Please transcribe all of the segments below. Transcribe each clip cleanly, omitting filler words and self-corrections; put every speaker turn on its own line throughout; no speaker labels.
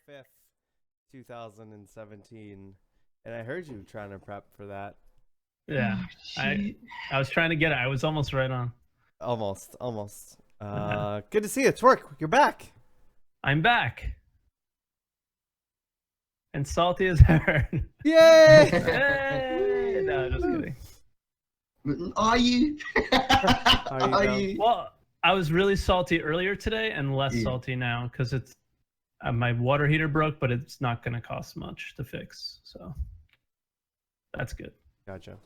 5th, 2017, and I heard you trying to prep for that.
Yeah, I was trying to get it. I was almost right on.
Almost. Good to see you. Twerk, you're back.
I'm back. And salty as ever.
Yay!
Hey! No, just kidding.
Are you?
Are you?
Well, I was really salty earlier today and less salty now because it's my water heater broke, but it's not going to cost much to fix. So that's good.
Gotcha.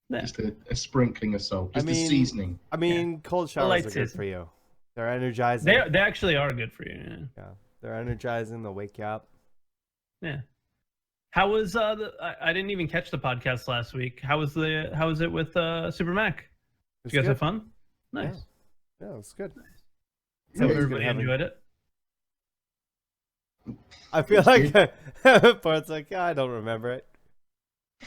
Yeah.
Just a sprinkling of salt, just a seasoning.
I mean, cold showers are good for you. They're energizing.
They actually are good for you.
Yeah, they're energizing. They'll wake you up.
Yeah. How was I didn't even catch the podcast last week. How was it with Super Mac? Did you guys have fun? Nice.
Yeah, it was good.
So everybody enjoyed it.
I feel like Bart's like, yeah, I don't remember it.
I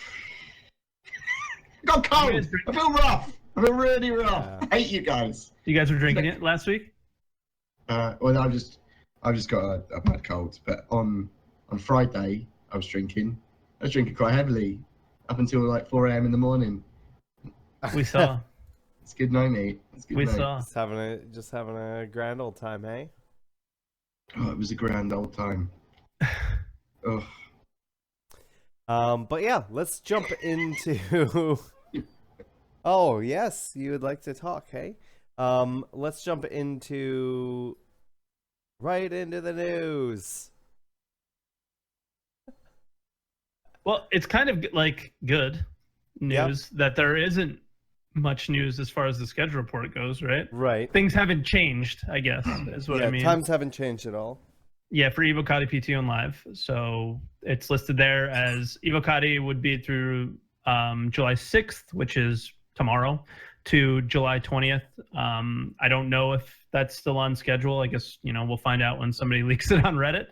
got cold. I feel rough. I feel really rough.
Yeah.
I hate you guys.
You guys were drinking it last week?
Well, I just got a bad cold. But on Friday, I was drinking. I was drinking quite heavily up until like 4 a.m. in the morning.
We saw.
It's good night, mate. It's good
we
night.
saw.
Just having a grand old time, hey?
Oh, it was a grand old time. Oh.
But yeah, let's jump into. Oh yes, you would like to talk, hey? Let's jump right into the news.
Well, it's kind of like good news that there isn't much news as far as the schedule report goes, right?
Right.
Things haven't changed, I guess, is what I mean.
Times haven't changed at all.
Yeah, for Evocati PT on Live. So it's listed there as Evocati would be through July 6th, which is tomorrow, to July 20th. I don't know if that's still on schedule. I guess, we'll find out when somebody leaks it on Reddit.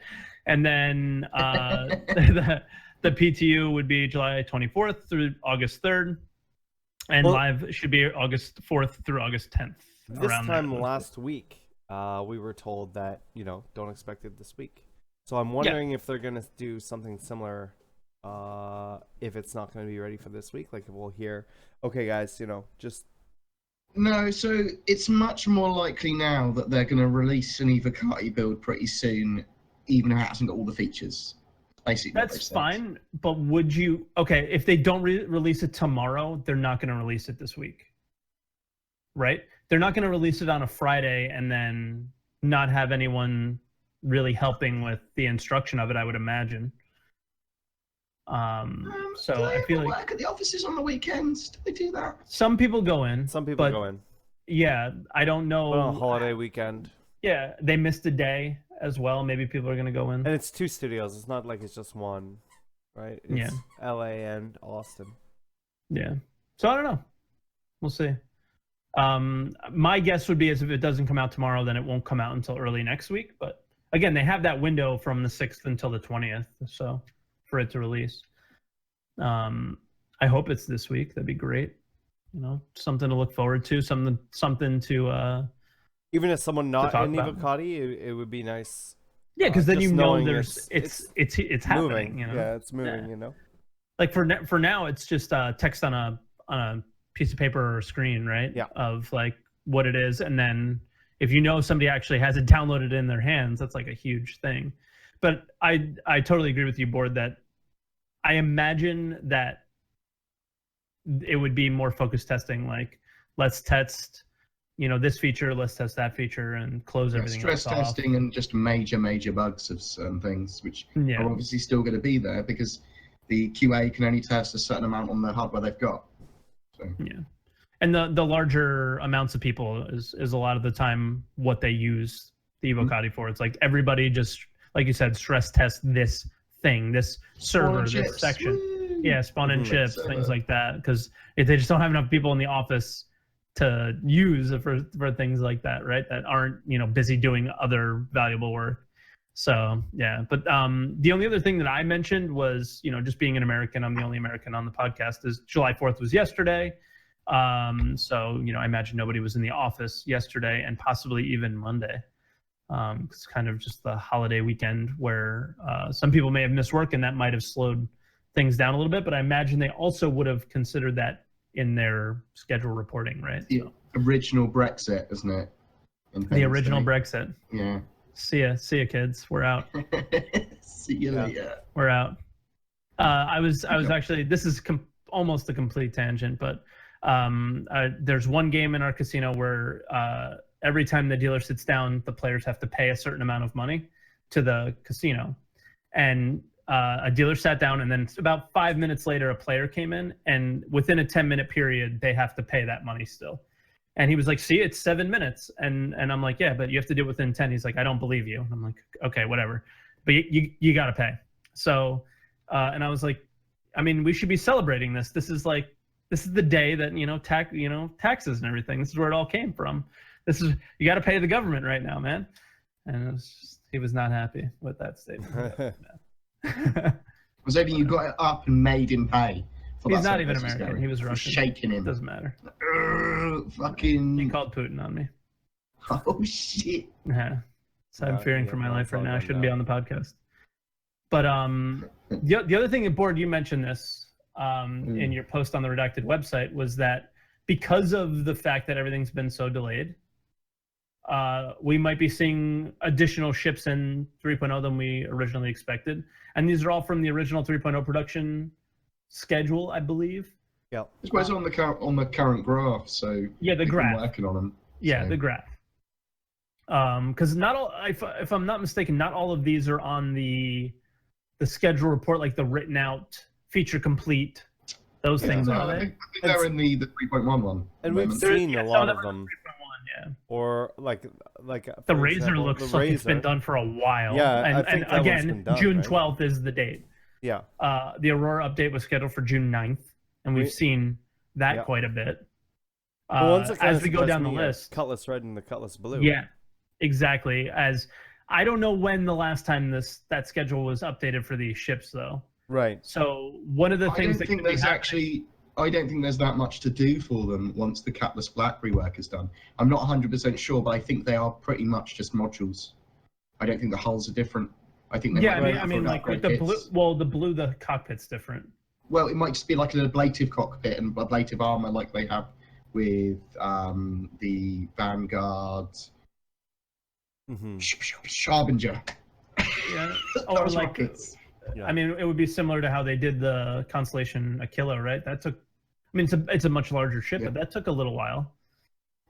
And then the PTU would be July 24th through August 3rd. And live should be August 4th through August 10th.
This time last week, we were told that, don't expect it this week. So I'm wondering if they're going to do something similar if it's not going to be ready for this week. Like, we'll hear, okay, guys, just...
No, so it's much more likely now that they're going to release an Evocati build pretty soon, even if it hasn't got all the features. Basically,
that's fine, but would you... Okay, if they don't release it tomorrow, they're not going to release it this week. Right? They're not going to release it on a Friday and then not have anyone really helping with the instruction of it, I would imagine. So I feel like
work at the offices on the weekends. Do they do that?
Some people go in.
Some people go in.
Yeah, I don't know.
On a holiday weekend.
Yeah, they missed a day as well. Maybe people are going to go in.
And it's 2 studios. It's not like it's just one, right? It's LA and Austin.
Yeah. So I don't know. We'll see. My guess would be is if it doesn't come out tomorrow, then it won't come out until early next week. But again, they have that window from the 6th until the 20th, so for it to release. I hope it's this week. That'd be great. Something to look forward to. Something to.
Even if someone not in Evocati, it would be nice.
Yeah, because then
there's
it's happening.
Moving. Yeah, it's moving.
Like for now, it's just text on a piece of paper or screen, right?
Yeah.
Of like what it is, and then if somebody actually has it downloaded in their hands, that's like a huge thing. But I totally agree with you, Board, that I imagine that it would be more focused testing, like let's test, this feature, let's test that feature, and close everything
stress
else
testing
off.
and just major bugs of certain things, which are obviously still going to be there because the QA can only test a certain amount on the hardware they've got. So.
Yeah, and the larger amounts of people is a lot of the time what they use the Evocati for. It's like everybody just, like you said, stress test this thing, this server, this section. Woo! Yeah, spawn in chips, things like that, because if they just don't have enough people in the office to use for things like that, right? That aren't busy doing other valuable work. So yeah, but the only other thing that I mentioned was just being an American. I'm the only American on the podcast. Is July 4th was yesterday, so I imagine nobody was in the office yesterday and possibly even Monday. It's kind of just the holiday weekend where some people may have missed work, and that might have slowed things down a little bit. But I imagine they also would have considered that in their schedule reporting, right?
The original Brexit, isn't it?
The original Brexit.
Yeah.
See ya, kids. We're out.
See you later.
We're out. I was actually. This is almost a complete tangent, but there's one game in our casino where every time the dealer sits down, the players have to pay a certain amount of money to the casino, and a dealer sat down, and then about 5 minutes later, a player came in, and within a 10-minute period, they have to pay that money still. And he was like, "See, it's 7 minutes," and I'm like, "Yeah, but you have to do it within 10." He's like, "I don't believe you." And I'm like, "Okay, whatever, but you got to pay." So, and I was like, "I mean, we should be celebrating this. This is the day that taxes and everything. This is where it all came from. You got to pay the government right now, man." And he was not happy with that statement.
I was hoping you got it up and made him pay.
He's not even American. He was Russian.
Shaking him.
Doesn't matter.
Fucking.
He called Putin on me.
Oh shit.
Yeah. So I'm fearing for my life right now. I shouldn't be on the podcast. But the other thing, Bored, you mentioned this in your post on the Redacted website, was that because of the fact that everything's been so delayed, we might be seeing additional ships in 3.0 than we originally expected. And these are all from the original 3.0 production schedule, I believe.
Yeah. It's what's on the current graph, so
yeah, the graph.
Working on them.
Yeah,
so.
The graph. Because not all, if I'm not mistaken, not all of these are on the schedule report, like the written out, feature complete, those things are they?
I think they're in the 3.1 one.
And we've seen a lot of them.
Yeah.
Or like
the Razor looks like it's been done for a while.
Yeah,
and again, June 12th is the date.
Yeah.
The Aurora update was scheduled for June 9th, and we've seen that quite a bit. As we go down the list,
Cutlass Red and the Cutlass Blue.
Yeah, exactly. As I don't know when the last time that schedule was updated for these ships, though.
Right.
So one of the things that
I don't think there's that much to do for them once the Cutlass Black rework is done. I'm not 100% sure, but I think they are pretty much just modules. I don't think the hulls are different. I think they
I mean, like with the blue. Well, the cockpit's different.
Well, it might just be like an ablative cockpit and ablative armor, like they have with the Vanguard. Harbinger.
Yeah. Or like. I mean, it would be similar to how they did the Constellation Aquila, right? That took. I mean, it's a much larger ship, but that took a little while.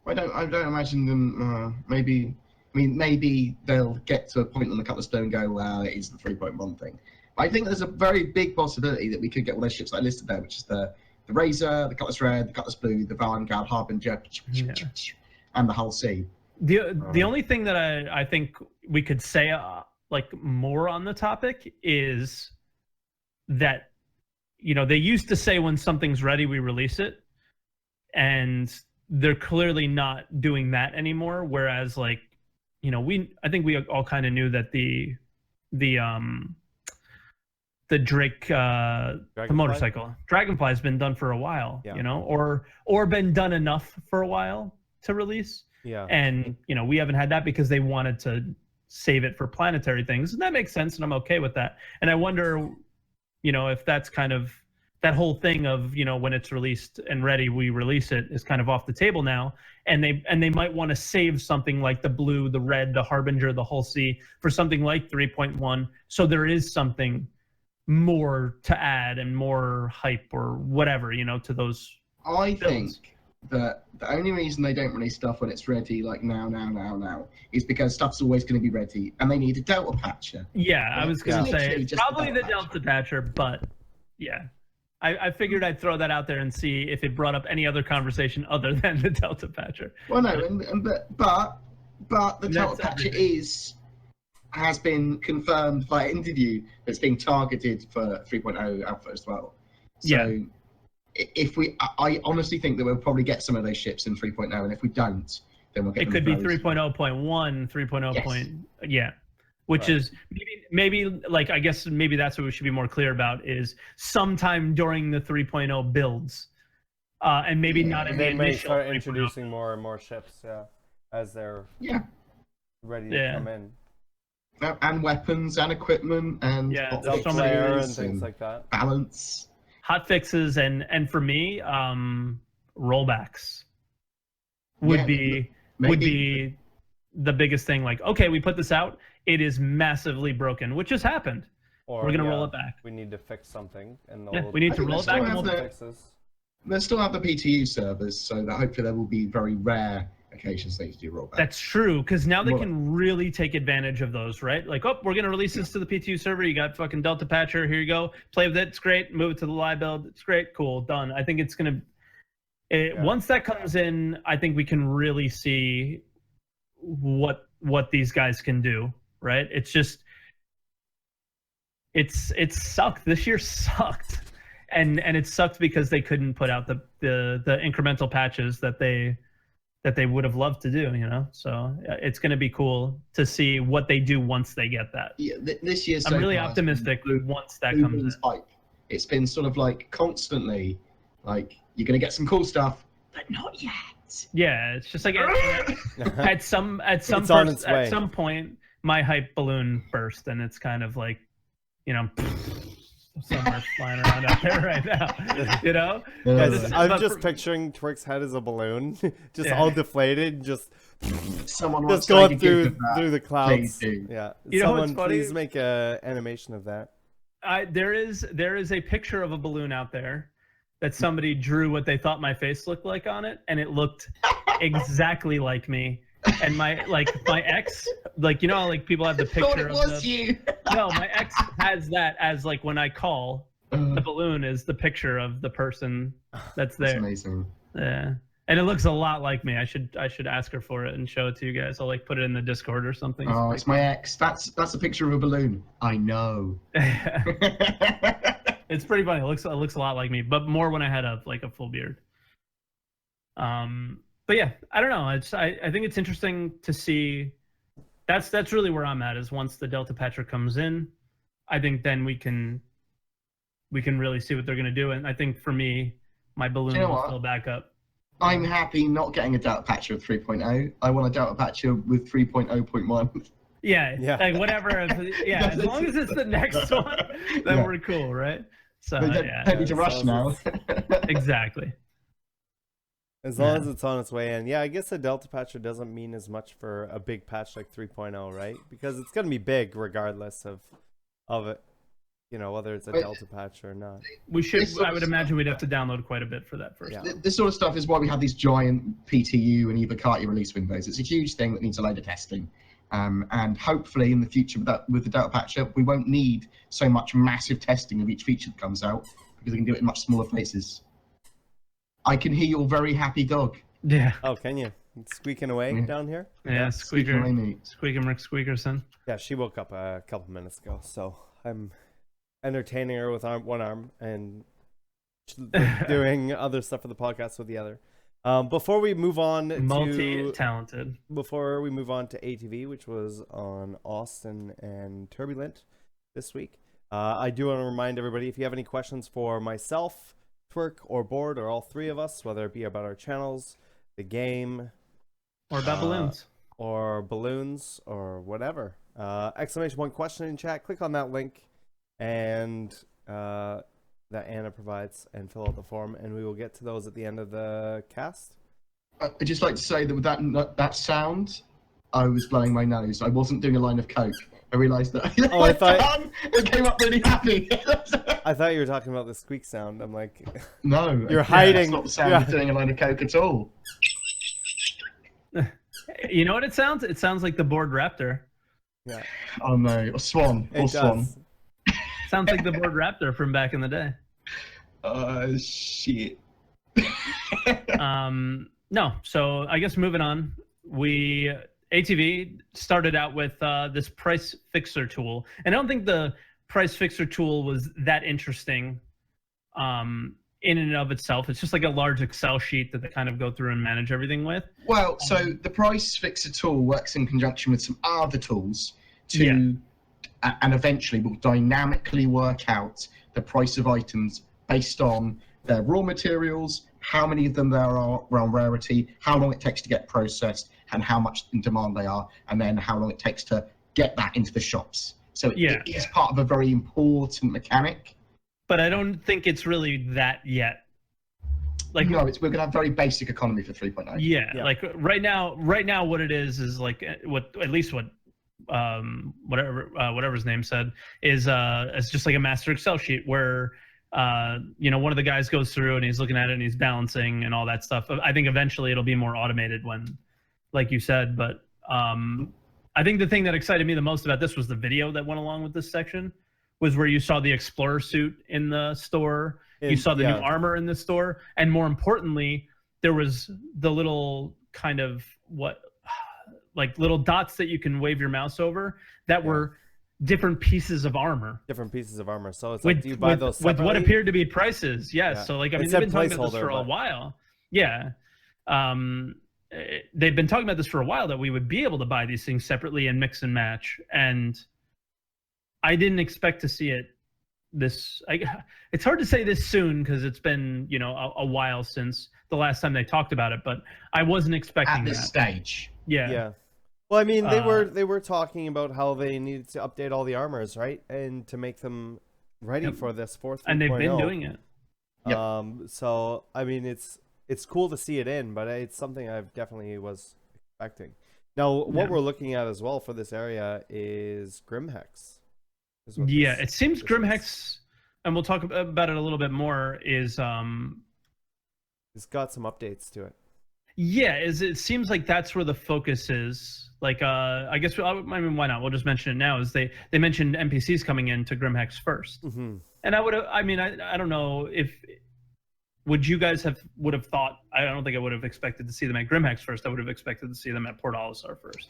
I don't imagine them. Maybe they'll get to a point on the Cutlass Blue and go, "Well, it is the 3.1 thing." I think there's a very big possibility that we could get all those ships I listed there, which is the Razor, the Cutlass Red, the Cutlass Blue, the Vanguard, Harbinger, and the Hull C.
The only thing that I think we could say like more on the topic is that they used to say when something's ready we release it, and they're clearly not doing that anymore. Whereas I think we all kind of knew that the Drake the motorcycle Dragonfly has been done for a while, or been done enough for a while to release.
Yeah. And
we haven't had that because they wanted to save it for planetary things, and that makes sense, and I'm okay with that. And I wonder, if that's kind of that whole thing of when it's released and ready, we release it, is kind of off the table now, and they might want to save something like the Blue, the Red, the Harbinger, the Hull C for something like 3.1, so there is something more to add and more hype or whatever, to those.
I think that the only reason they don't release stuff when it's ready, like now, is because stuff's always going to be ready, and they need a Delta patcher.
Yeah, I was going to say probably the Delta patcher, but yeah, I figured I'd throw that out there and see if it brought up any other conversation other than the Delta patcher.
Well, no, but the Delta patcher has been confirmed by an interview that's being targeted for 3.0 alpha as well. So I honestly think that we'll probably get some of those ships in 3.0, and if we don't, then we'll get.
It could be 3.0.1, 3.0. Which is maybe like, I guess maybe that's what we should be more clear about, is sometime during the 3.0 builds, and maybe not in the initial.
They may start introducing more and more ships, as they're ready to come in.
And weapons and equipment and
there's so many
and things like that.
Balance.
Hot fixes and for me, rollbacks would be the biggest thing. Like, okay, we put this out, it is massively broken, which has happened. Or, we're gonna roll it back.
We need to fix something, and
we need to roll it back. And we'll
fixes.
They still have the PTU servers, so that hopefully there will be very rare occasions they do rollback.
That's true, because now they can really take advantage of those, right? Like, oh, we're gonna release this to the PTU server. You got fucking Delta Patcher. Here you go. Play with it. It's great. Move it to the live build. It's great. Cool. Done. I think it's gonna. Once that comes in, I think we can really see what these guys can do. Right? It's just. It sucked. This year sucked. And it sucked because they couldn't put out the incremental patches that they would have loved to do, you know. So it's going to be cool to see what they do once they get that.
Yeah, this year.
I'm really optimistic once that comes in.
Hype. It's been sort of like constantly, like you're going to get some cool stuff, but not yet.
Yeah, it's just like at some point, my hype balloon burst, and it's kind of like, you know. Somewhere flying around out there right now, you know.
Guys, I'm just picturing Twerk's head as a balloon, just all deflated, just going through the clouds. Yeah, someone please make a animation of that.
There is a picture of a balloon out there that somebody drew what they thought my face looked like on it, and it looked exactly like me. And my ex, like, you know how like people have the picture of you. No, my ex has that as like when I call, the balloon is the picture of the person that's there.
That's amazing.
Yeah. And it looks a lot like me. I should ask her for it and show it to you guys. I'll like put it in the Discord or something.
Oh, it's my ex. That's a picture of a balloon. I know.
It's pretty funny. It looks a lot like me, but more when I had a full beard. But yeah, I don't know. I think it's interesting to see. That's really where I'm at. Is once the Delta Patcher comes in, I think then we can really see what they're gonna do. And I think for me, my balloon will fill back up.
I'm happy not getting a Delta Patcher with 3.0. I want a Delta Patcher with 3.0.1.
Yeah, like whatever. Yeah, as long as it's the next one, then we're cool, right? So
don't need to rush now.
Exactly.
As long as it's on its way in. Yeah, I guess a Delta Patcher doesn't mean as much for a big patch like 3.0, right? Because it's going to be big regardless of it, you know, whether it's a Delta Patch or not.
I would imagine we'd have to download quite a bit for that first.
Yeah. This sort of stuff is why we have these giant PTU and Evocati release windows. It's a huge thing that needs a load of testing. And hopefully in the future with the Delta Patcher, we won't need so much massive testing of each feature that comes out because we can do it in much smaller places. I can hear your very happy dog.
Yeah.
Oh, can you? It's squeaking away down here?
Yeah, Squeaker McSqueakerson.
Yeah, she woke up a couple minutes ago, so I'm entertaining her with one arm and doing other stuff for the podcast with the other. Before we move on
multi-talented.
Before we move on to AtV, which was on Austin and Turbulent this week, I do want to remind everybody, if you have any questions for myself, Twerk, or Bored, or all three of us, whether it be about our channels, the game,
or about balloons,
or whatever, !1 question in chat, click on that link and that Anna provides and fill out the form, and we will get to those at the end of the cast.
I'd just like to say that with that sound, I was blowing my nose. I wasn't doing a line of coke. I realised that.
Oh, I thought
it came up really happy.
I thought you were talking about the squeak sound. I'm like,
no,
you're hiding.
It's not the sound of doing a line of coke at all.
You know what it sounds? It sounds like the Bored Raptor.
Yeah.
Oh no, a swan.
It
swan.
does.
Sounds like the Bored Raptor from back in the day.
Shit.
No, so I guess moving on, AtV started out with this price fixer tool, and I don't think the price fixer tool was that interesting in and of itself. It's just like a large Excel sheet that they kind of go through and manage everything with.
Well, so the price fixer tool works in conjunction with some other tools and eventually will dynamically work out the price of items based on their raw materials, how many of them there are around rarity, how long it takes to get processed, and how much in demand they are, and then how long it takes to get that into the shops. So it is part of a very important mechanic.
But I don't think it's really that yet. Like,
no, we're gonna have very basic economy for 3.0.
Yeah, like right now, what it is like what at least what whatever his name said is it's just like a master Excel sheet where you know, one of the guys goes through and he's looking at it and he's balancing and all that stuff. I think eventually it'll be more automated when, like you said, but I think the thing that excited me the most about this was the video that went along with this section, was where you saw the Explorer suit in the store. You saw the new armor in the store, and more importantly, there was the little kind of like little dots that you can wave your mouse over that were different pieces of armor.
Different pieces of armor. So it's like, do you buy those separately?
With what appeared to be prices? Yes. Yeah. So like, I mean, they've been talking about this for a while. Yeah. They've been talking about this for a while, that we would be able to buy these things separately and mix and match, and I didn't expect to see it it's hard to say this soon because it's been, you know, a while since the last time they talked about it, but I wasn't expecting
at this stage.
Yeah.
Well, I mean, they were talking about how they needed to update all the armors, right, and to make them ready for this 4.0.
And they've been doing it.
So I mean, it's cool to see it in, but it's something I definitely was expecting. Now, what we're looking at as well for this area is Grimhex.
Yeah, it seems Grimhex, and we'll talk about it a little bit more, is
it's got some updates to it.
Yeah, it seems like that's where the focus is. Like, I guess, I mean, why not? We'll just mention it now. Is they mentioned NPCs coming into Grimhex first, and I don't know if you guys would have thought. I don't think I would have expected to see them at Grimhex first. I would have expected to see them at Port Olisar first.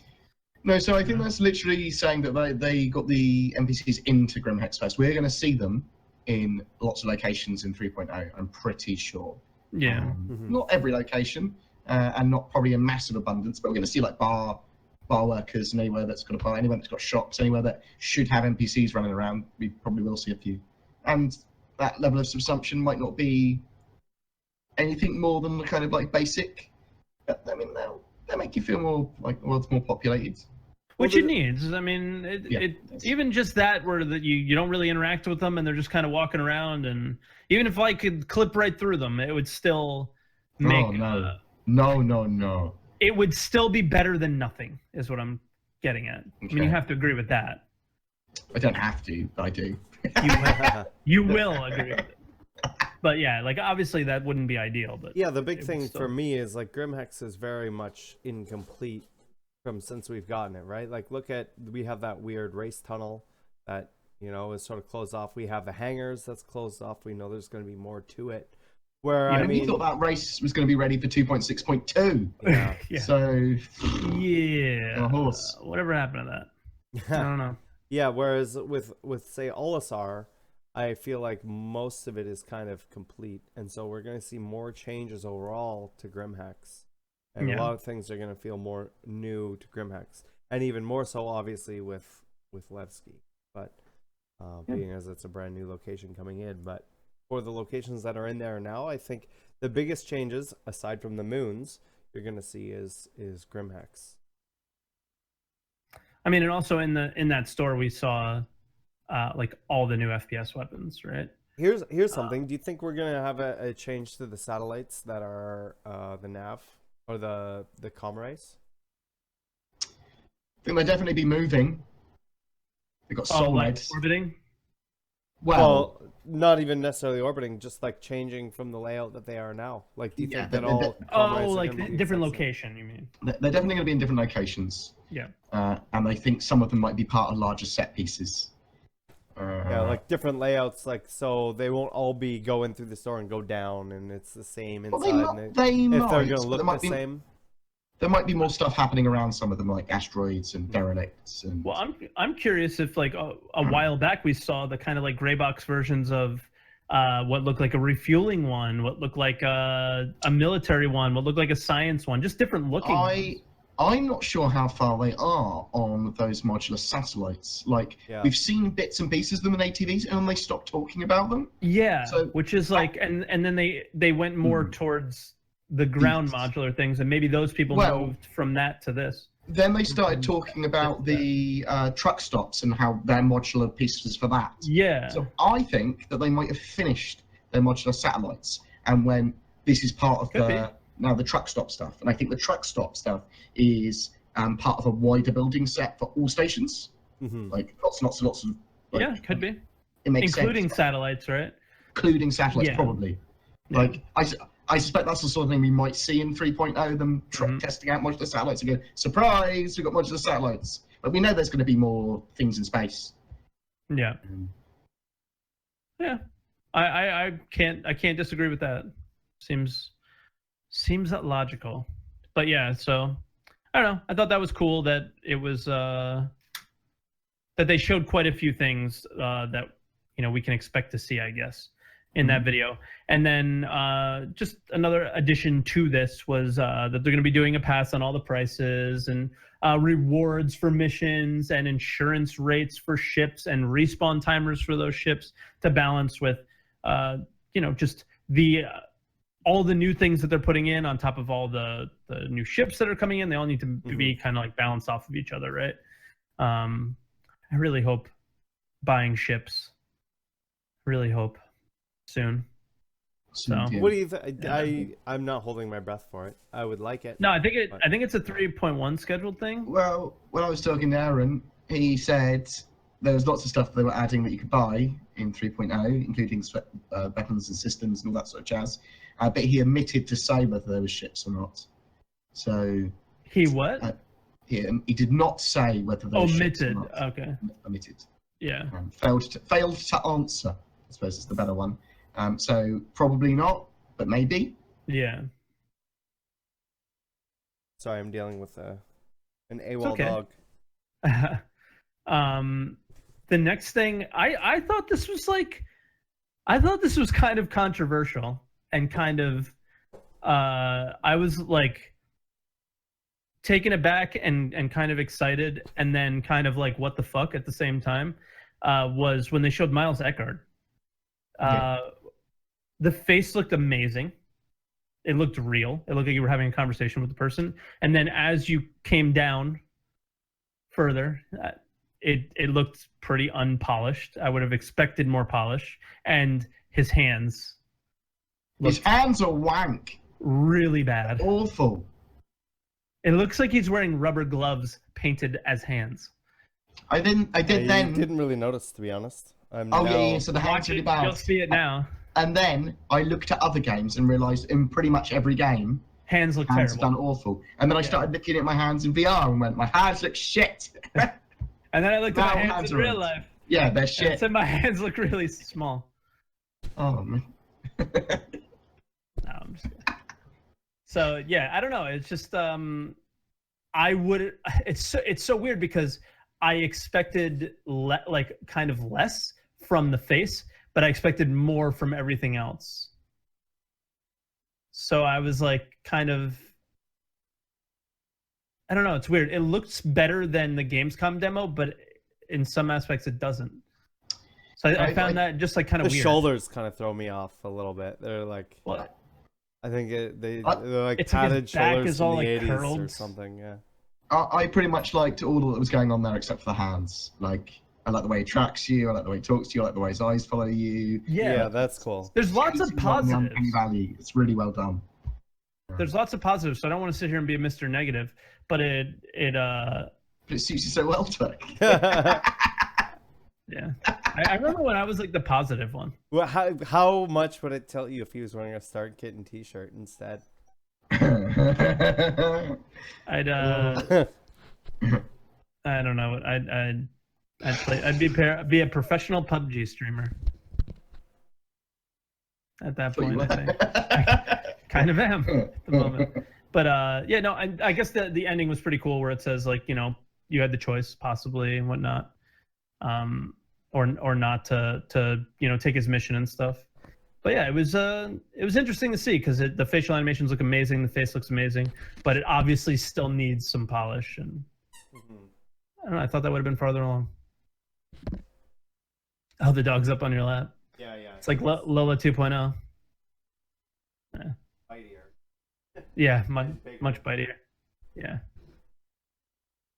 No, so I think that's literally saying that they got the NPCs into Grimhex first. We're going to see them in lots of locations in 3.0, I'm pretty sure.
Yeah.
Not every location, and not probably a massive abundance, but we're going to see like bar workers and anywhere that's got a bar, anywhere that's got shops, anywhere that should have NPCs running around, we probably will see a few. And that level of subsumption might not be anything more than the kind of like basic, but I mean, they'll make you feel more like the world's more populated.
Which it needs. I mean, even just that, where you don't really interact with them and they're just kind of walking around, and even if I could clip right through them, it would still make... No. It would still be better than nothing, is what I'm getting at. Okay. I mean, you have to agree with that.
I don't have to, but I do.
You will agree with it. But yeah, like obviously that wouldn't be ideal. But
yeah, the big thing for me is like Grimhex is very much incomplete since we've gotten it, right? Like we have that weird race tunnel that, you know, is sort of closed off. We have the hangars that's closed off. We know there's going to be more to it. Where I mean,
you thought that race was going to be ready for 2.6.2.
Yeah.
So
yeah,
a horse.
Whatever happened to that? I don't know.
Yeah. Whereas with say Olisar, I feel like most of it is kind of complete, and so we're going to see more changes overall to Grimhex. And a lot of things are going to feel more new to Grimhex, and even more so, obviously, with Levski. But being as it's a brand new location coming in, but for the locations that are in there now, I think the biggest changes, aside from the moons, you're going to see is Grimhex.
I mean, and also in that store we saw like all the new FPS weapons, right?
Here's something. Do you think we're going to have a change to the satellites that are the nav? Or the comrace?
I think they'll definitely be moving. They've got soul
like orbiting?
Well, not even necessarily orbiting, just like changing from the layout that they are now. Like, do you think that all comrace
like different location, you mean?
They're definitely going to be in different locations.
Yeah.
And I think some of them might be part of larger set pieces.
Yeah, like different layouts, like so they won't all be going through the store and go down, and it's the same inside.
Well,
if they're going to look the same,
there might be more stuff happening around some of them, like asteroids and derelicts. And
well, I'm curious if like a while back we saw the kind of like gray box versions of what looked like a refueling one, what looked like a military one, what looked like a science one, just different looking.
I'm not sure how far they are on those modular satellites. Like, we've seen bits and pieces of them in ATVs, and then they stopped talking about them.
Yeah, so, which is like, and then they went more towards the ground
Beast.
modular things, and maybe those people moved from that to this.
Then they started talking about the truck stops and how they're modular pieces for that.
Yeah.
So I think that they might have finished their modular satellites, and when this is part of the truck stop stuff, and I think the truck stop stuff is part of a wider building set for all stations, like lots and lots of. Like,
yeah, could be.
It makes
including
sense.
satellites, right?
Including satellites,
Yeah.
probably.
Yeah.
Like I suspect that's the sort of thing we might see in 3.0, them testing out modular satellites and go, surprise, we've got modular satellites. But we know there's going to be more things in space.
Yeah. Yeah. I can't disagree with that. Seems logical. But yeah, so I don't know. I thought that was cool that it was that they showed quite a few things that we can expect to see, I guess, in that video. And then just another addition to this was that they're going to be doing a pass on all the prices and rewards for missions and insurance rates for ships and respawn timers for those ships to balance with just the all the new things that they're putting in on top of all the new ships that are coming in. They all need to be kind of like balanced off of each other, right? I really hope buying ships. Really hope soon. So
what do you think? I'm not holding my breath for it. I would like it.
No, I think it's a 3.1 scheduled thing.
Well, when I was talking to Aaron, he said there was lots of stuff they were adding that you could buy in 3.0, including weapons and systems and all that sort of jazz. But he omitted to say whether there were ships or not. So
he what?
He did not say whether there were ships or not.
Okay.
Omitted.
Yeah.
Failed to answer, I suppose is the better one. So probably not, but maybe.
Yeah.
Sorry, I'm dealing with an AWOL dog.
The next thing, I thought this was kind of controversial and kind of, I was like taken aback and kind of excited and then kind of like what the fuck at the same time, was when they showed Miles Eckhart. The face looked amazing. It looked real. It looked like you were having a conversation with the person. And then as you came down further, it looked pretty unpolished. I would have expected more polish. And his hands.
His hands are wank.
Really bad.
Awful.
It looks like he's wearing rubber gloves painted as hands.
I didn't
really notice, to be honest.
So the hands are really bad.
You'll see it now.
And then I looked at other games and realised in pretty much every game,
hands look terrible.
Hands done awful. And then I started looking at my hands in VR and went, my hands look shit.
And then I looked at my hands in real life.
Yeah, they're shit.
And said my hands look really small.
Oh, man.
No, I'm just kidding. So yeah, I don't know. It's just it's so weird because I expected kind of less from the face, but I expected more from everything else. So I was like kind of, I don't know, it's weird. It looks better than the Gamescom demo, but in some aspects it doesn't. So I found that just like kind of
weird. The shoulders kind of throw me off a little bit. They're like,
what?
I think they're like padded shoulders from the 80s curled or something. Yeah.
I pretty much liked all that was going on there except for the hands. Like, I like the way he tracks you. I like the way he talks to you. I like the way his eyes follow you.
Yeah, that's cool.
There's lots of positives.
Valley. It's really well done.
There's lots of positives, so I don't want to sit here and be a Mr. Negative, but it
suits you so well, Tuck.
Yeah, I remember when I was like the positive one.
Well, how much would it tell you if he was wearing a Start Kitten T-shirt instead?
I don't know. I'd be a professional PUBG streamer. At that point, I think. I kind of am at the moment. But yeah, no, I guess the ending was pretty cool, where it says like, you had the choice possibly and whatnot, or not to take his mission and stuff. But yeah, it was interesting to see because the facial animations look amazing, the face looks amazing, but it obviously still needs some polish. And I don't know, I thought that would have been farther along. Oh, the dog's up on your lap.
Yeah.
It's like Lola 2.0. Yeah. Yeah, much bitier. Yeah.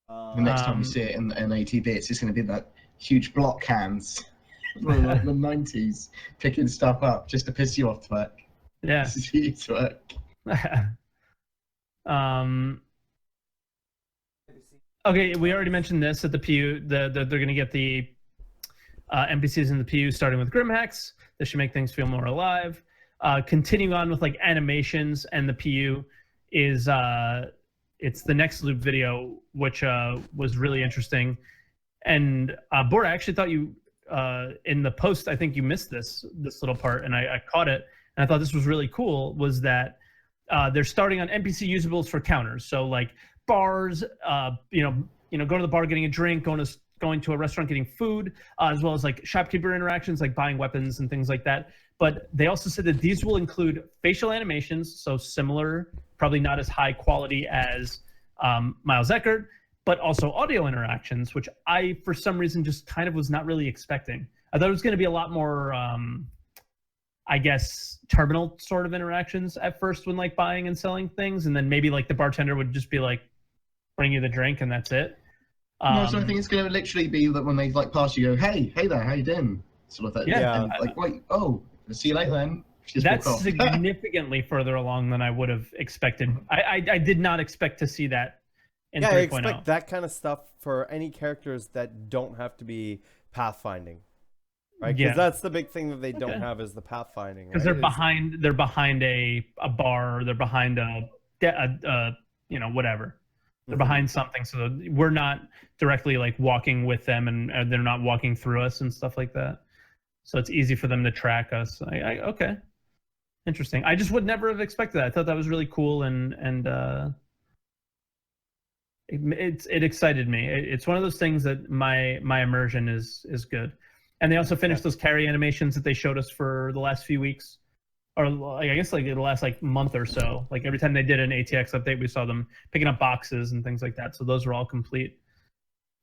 The next time we see it in ATV, it's just going to be that huge block hands from like the 90s picking stuff up just to piss you off, Twerk.
Yeah.
This is you, Twerk.
Okay, we already mentioned this at the PU. They're going to get the NPCs in the PU starting with Grimhacks. This should make things feel more alive. Continuing on with like animations and the PU is it's the next loop video, which was really interesting. And Bora, I actually thought you in the post, I think you missed this little part, and I caught it, and I thought this was really cool. Was that they're starting on NPC usables for counters, so like bars, you know, go to the bar getting a drink, going to a restaurant getting food, as well as like shopkeeper interactions like buying weapons and things like that. But they also said that these will include facial animations, so similar, probably not as high quality as Miles Eckert, but also audio interactions, which I, for some reason, just kind of was not really expecting. I thought it was going to be a lot more, I guess, terminal sort of interactions at first when like buying and selling things, and then maybe like the bartender would just be like, bring you the drink and that's it.
No, so I think it's going to literally be that when they like pass you, go, hey there, how you doing? Sort of that.
Yeah.
And like, wait, oh, see you later then. Just
That's
walk off.
significantly further along than I would have expected. I did not expect to see that in 3.0.
I expect that kind of stuff for any characters that don't have to be pathfinding, right? Because that's the big thing that they don't have is the pathfinding.
Because they're behind a bar, or they're behind a you know, whatever. They're behind something, so we're not directly like walking with them, and they're not walking through us and stuff like that. So it's easy for them to track us. Okay, interesting. I just would never have expected that. I thought that was really cool, and it excited me. It's one of those things that my immersion is good. And they also finished those carry animations that they showed us for the last few weeks, or like, I guess like the last like month or so. Like every time they did an ATX update, we saw them picking up boxes and things like that. So those were all complete.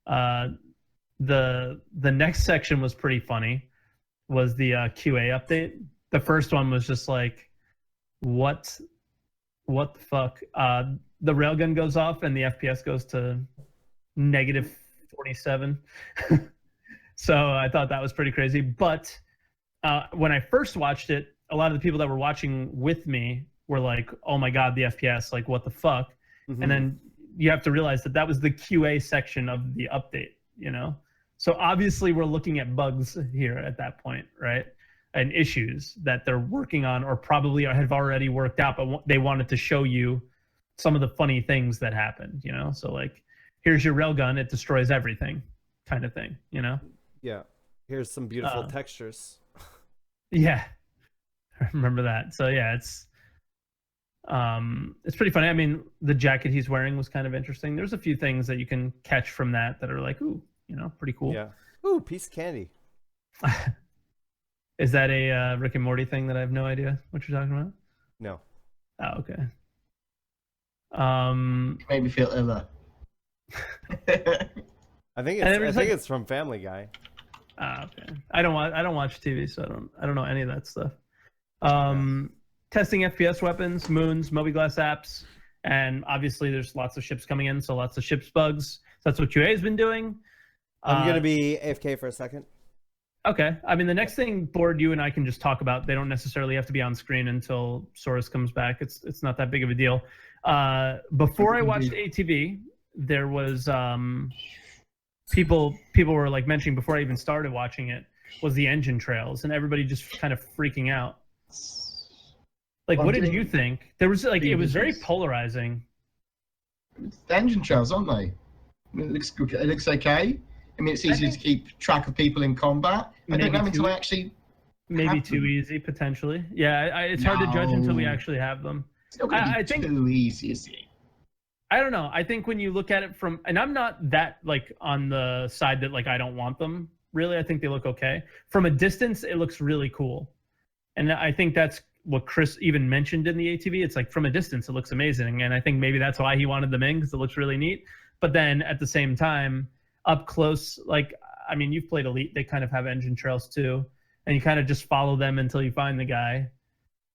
The next section was pretty funny. Was the QA update. The first one was just like, what the fuck? The railgun goes off and the FPS goes to -47. So I thought that was pretty crazy. But when I first watched it, a lot of the people that were watching with me were like, oh my God, the FPS, like what the fuck? And then you have to realize that that was the QA section of the update, you know? So obviously we're looking at bugs here at that point, right? And issues that they're working on, or probably have already worked out, but they wanted to show you some of the funny things that happened, you know? So like, here's your railgun, it destroys everything kind of thing, you know?
Yeah. Here's some beautiful textures.
Yeah. I remember that. So yeah, it's pretty funny. I mean, the jacket he's wearing was kind of interesting. There's a few things that you can catch from that are like, ooh, you know, pretty cool.
Yeah. Ooh, piece of candy.
Is that a Rick and Morty thing that I have no idea what you're talking about?
No.
Oh, okay.
Made me feel iller.
I think it's from Family Guy.
Okay. I don't watch TV, so I don't know any of that stuff. Testing FPS weapons, moons, Mobi-Glass apps, and obviously there's lots of ships coming in, so lots of ships bugs. So that's what QA has been doing.
I'm gonna be AFK for a second.
Okay. I mean, the next thing, Bored, you and I can just talk about. They don't necessarily have to be on screen until Saurus comes back. It's not that big of a deal. Before I watched ATV, there was people were like mentioning before I even started watching it was the engine trails, and everybody just kind of freaking out. Like, what did you think? There was like, it was very polarizing.
The engine trails, aren't they? It looks okay. I mean, it's easy to keep track of people in combat. I don't know until I actually.
Maybe too easy, potentially. Yeah, it's hard to judge until we actually have them.
It's not going to be too easy, is it?
I don't know. I think when you look at it from, and I'm not that like on the side that like I don't want them. Really, I think they look okay. From a distance, it looks really cool, and I think that's what Chris even mentioned in the ATV. It's like from a distance, it looks amazing, and I think maybe that's why he wanted them in, because it looks really neat. But then at the same time, up close, like, I mean, you've played Elite, they kind of have engine trails too, and you kind of just follow them until you find the guy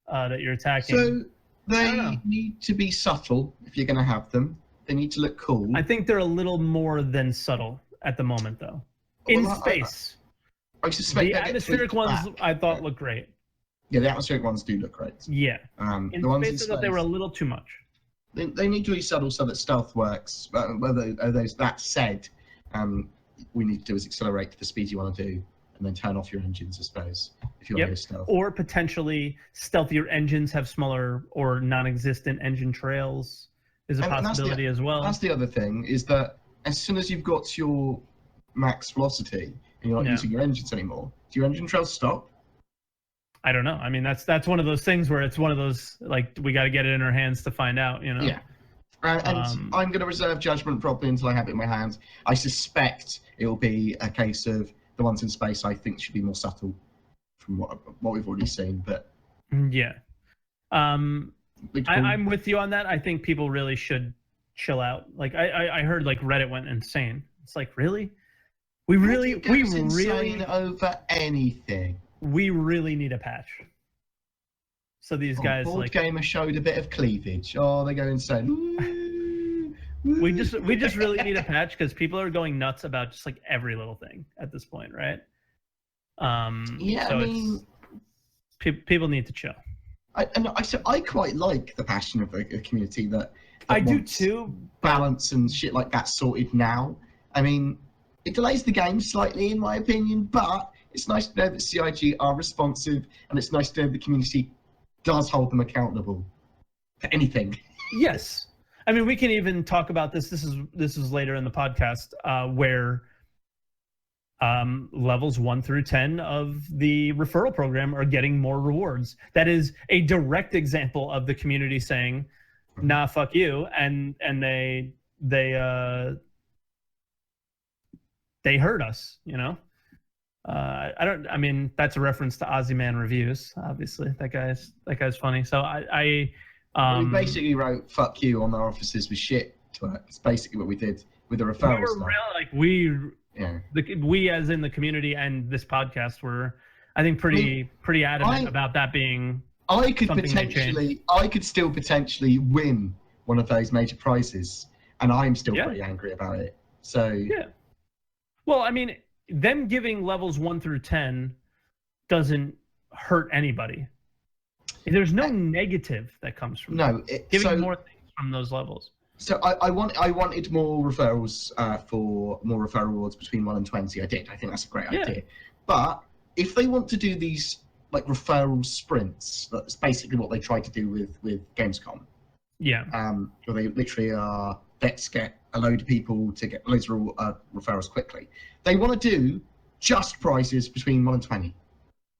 that you're attacking.
So They need to be subtle if you're going to have them. They need to look cool.
I think they're a little more than subtle at the moment, though. In space.
I suspect
the atmospheric ones I thought looked great.
Yeah, the atmospheric ones do look great.
Yeah.
In
the space, I thought they were a little too much.
They need to be subtle so that stealth works. That said, we need to do is accelerate to the speed you want to do, and then turn off your engines, I suppose, if you want to go stealth.
Or potentially stealthier engines have smaller or non-existent engine trails is a possibility as well.
That's the other thing, is that as soon as you've got your max velocity and you're not using your engines anymore, do your engine trails stop?
I don't know. I mean, that's one of those things where it's one of those, like, we got to get it in our hands to find out, you know?
Yeah. And I'm going to reserve judgment probably until I have it in my hands. I suspect it will be a case of the ones in space I think should be more subtle from what we've already seen. But
yeah. I'm with you on that. I think people really should chill out. Like I heard like Reddit went insane. It's like, really? We really
over anything.
We really need a patch. So these guys
BoredGamer showed a bit of cleavage. Oh, they go insane.
we just really need a patch because people are going nuts about just like every little thing at this point, right?
Yeah,
so
I mean,
people need to chill.
I quite like the passion of the community that
I do too.
Balance and shit like that sorted now. I mean, it delays the game slightly, in my opinion, but it's nice to know that CIG are responsive, and it's nice to know the community does hold them accountable for anything.
Yes, I mean we can even talk about this. This is later in the podcast where levels 1 through 10 of the referral program are getting more rewards. That is a direct example of the community saying, "Nah, fuck you," and they hurt us, you know. I mean, that's a reference to Ozzy Man Reviews. Obviously, that guy's funny. So we
basically wrote "fuck you" on our offices with shit twerk. It's basically what we did with the referral stuff.
We as in the community and this podcast were, I think, pretty adamant about that being.
I could still potentially win one of those major prizes, and I'm still pretty angry about it. So
yeah. Well, I mean, them giving levels 1 through 10 doesn't hurt anybody. There's no negative that comes from giving more things from those levels.
So I wanted more referrals for more referral rewards between 1 and 20. I did. I think that's a great idea. But if they want to do these like referral sprints, that's basically what they tried to do with Gamescom.
Yeah.
Where they literally are let's get a load of people to get loads of referrals quickly. They want to do just prizes between 1 and 20,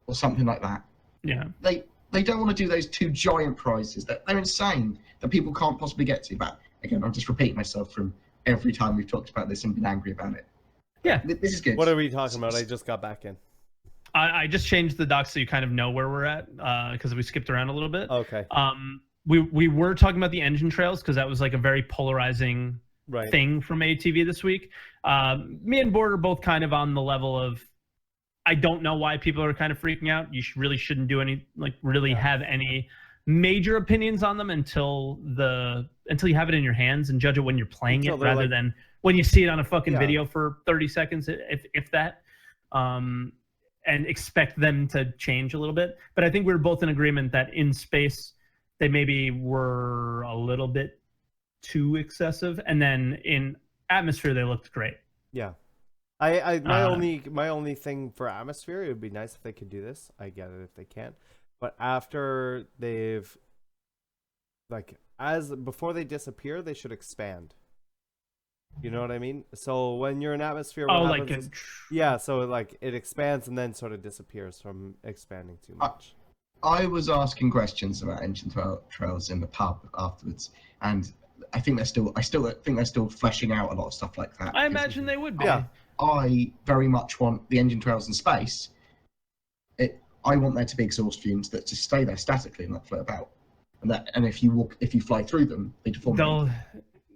or something like that.
Yeah.
They don't want to do those 2 giant prizes. They're insane that people can't possibly get to. But again, I'm just repeating myself from every time we've talked about this and been angry about it.
Yeah.
This is good.
What are we talking about? I just got back in.
I just changed the doc so you kind of know where we're at because we skipped around a little bit.
Okay.
We were talking about the engine trails because that was like a very polarizing thing from ATV this week. Me and Bored are both kind of on the level of, I don't know why people are kind of freaking out. You really shouldn't do any, like really have any major opinions on them until you have it in your hands and judge it when you're playing it rather than when you see it on a fucking video for 30 seconds, if that. And expect them to change a little bit. But I think we're both in agreement that in space, they maybe were a little bit too excessive. And then in atmosphere, they looked great.
Yeah. My only thing for atmosphere, it would be nice if they could do this. I get it if they can't. But after they've, before they disappear, they should expand. You know what I mean? So when you're in atmosphere, so it expands and then sort of disappears from expanding too much.
I was asking questions about engine trails in the pub afterwards, and I think I still think they're still fleshing out a lot of stuff like that.
I imagine they would be.
Yeah. I very much want the engine trails in space. I want there to be exhaust fumes that just stay there statically and not float about, and if you fly through them, they deform.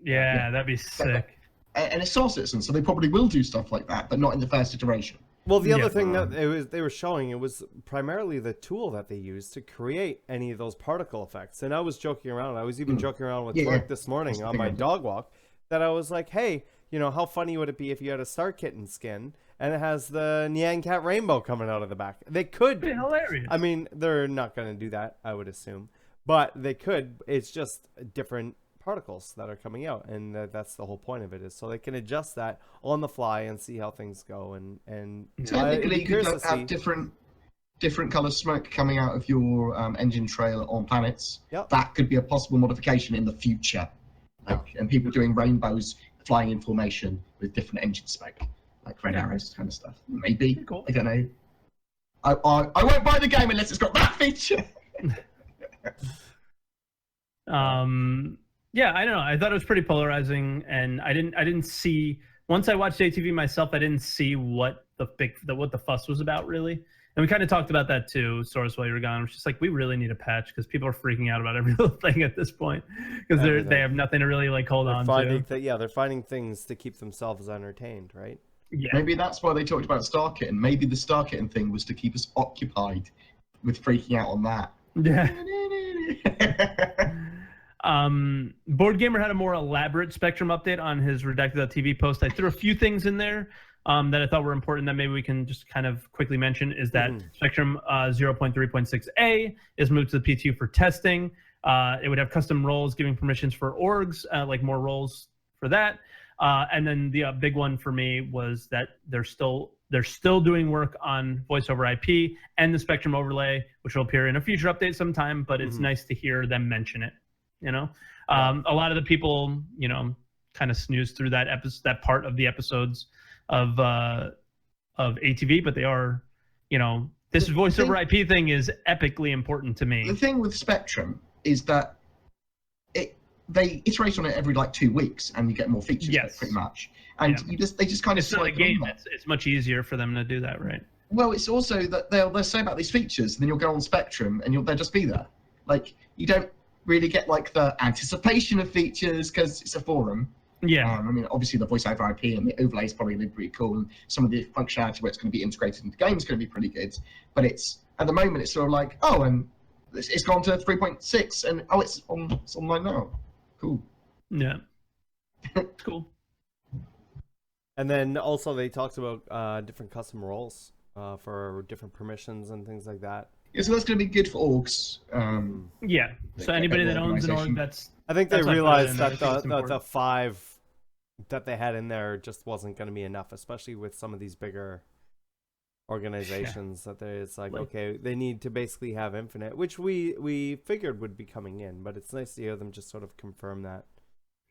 Yeah, that'd be sick.
And it's Star Citizen, so they probably will do stuff like that, but not in the first iteration.
Well, the other
Yeah.
thing that they were showing, it was primarily the tool that they used to create any of those particle effects. And I was joking around. I was even joking around with Twerk this morning on my dog walk that I was like, hey, you know, how funny would it be if you had a Star Kitten skin and it has the Nyan Cat rainbow coming out of the back? They could.
It'd be hilarious.
I mean, they're not going to do that, I would assume. But they could. It's just different particles that are coming out, and that's the whole point of it, is so they can adjust that on the fly and see how things go. And
technically, you could have different color smoke coming out of your engine trail on planets.
Yep.
That could be a possible modification in the future, and people doing rainbows flying in formation with different engine smoke, like red arrows kind of stuff. Maybe.
Cool.
I don't know. I won't buy the game unless it's got that feature.
Yeah, I don't know. I thought it was pretty polarizing, and I didn't see, once I watched ATV myself, I didn't see what the fuss was about, really. And we kind of talked about that too, Source, while you were gone. It was just like, we really need a patch because people are freaking out about every little thing at this point because they have nothing to really like hold on to.
They're finding things to keep themselves entertained, right?
Yeah.
Maybe that's why they talked about Star Kitten. Maybe the Star Kitten thing was to keep us occupied with freaking out on that.
Yeah. BoredGamer had a more elaborate Spectrum update on his Redacted.tv post. I threw a few things in there that I thought were important that maybe we can just kind of quickly mention. Is that Spectrum 0.3.6a is moved to the PTU for testing. It would have custom roles giving permissions for orgs, like more roles for that. And then the big one for me was that they're still doing work on voice over IP and the Spectrum overlay, which will appear in a future update sometime. But it's nice to hear them mention it. You know, a lot of the people, you know, kind of snooze through that part of the episodes of ATV, but they are, you know, this voice over IP thing is epically important to me.
The thing with Spectrum is that they iterate on it every like 2 weeks, and you get more features, pretty much. And they just kind of
so the game. It's much easier for them to do that, right?
Well, it's also that they'll say about these features, and then you'll go on Spectrum, and they'll just be there. Like, you don't really get like the anticipation of features because it's a forum.
Yeah.
I mean, obviously the voice over IP and the overlay is probably going to be pretty cool, and some of the functionality where it's going to be integrated into the game is going to be pretty good. But it's at the moment it's sort of like, oh, and it's gone to 3.6, and oh, it's online now. Cool.
Yeah. Cool.
And then also they talked about different custom roles for different permissions and things like that.
Yeah, so that's going to be good for orgs.
Yeah. So anybody that owns an org,
I think they realized that the 5 that they had in there just wasn't going to be enough, especially with some of these bigger organizations. That it's like, okay, they need to basically have infinite, which we figured would be coming in, but it's nice to hear them just sort of confirm that.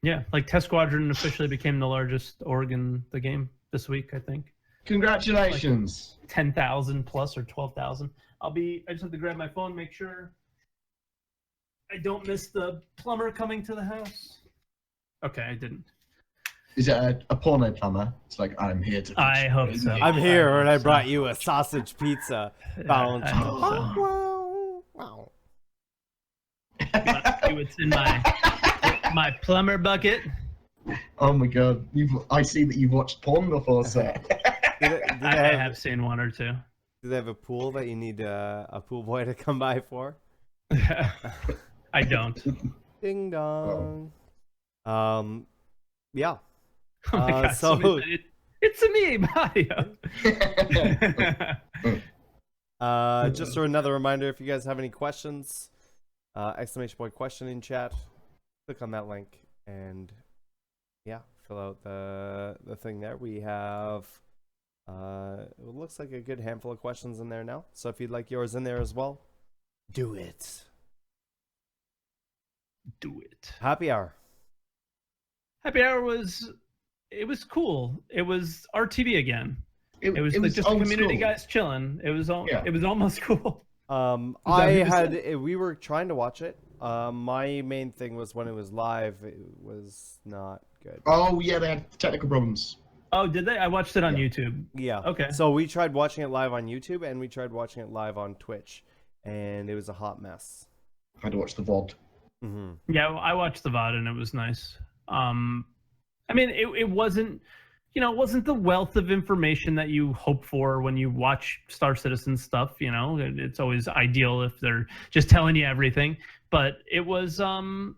Yeah, like Test Squadron officially became the largest org in the game this week, I think.
Congratulations.
Like 10,000 plus or 12,000. I just have to grab my phone, make sure I don't miss the plumber coming to the house. Okay, I didn't.
Is it a porno plumber? It's like, I'm here to...
I hope so.
I'm here and I brought you a sausage pizza. Bound.
I hope so.
Wow.
See what's in my plumber bucket?
Oh my god. I see that you've watched porn before, sir.
I have seen one or two.
Do they have a pool that you need a pool boy to come by for?
I don't.
Ding dong. Yeah.
Oh my God, so it's me, Mario.
Just another reminder, if you guys have any questions, exclamation point question in chat, click on that link and fill out the thing there. We have it looks like a good handful of questions in there now, so if you'd like yours in there as well, do it. Happy hour
was cool. It was RTV again. It was just the community guys chilling. It was almost cool.
We were trying to watch it. My main thing was when it was live, it was not good.
Oh yeah, they had technical problems.
Oh, did they? I watched it on YouTube.
Yeah.
Okay.
So we tried watching it live on YouTube and we tried watching it live on Twitch, and it was a hot mess.
I had to watch the VOD.
Yeah, I watched the VOD and it was nice. I mean, it wasn't you know, it wasn't the wealth of information that you hope for when you watch Star Citizen stuff. You know, it's always ideal if they're just telling you everything, but it was cool.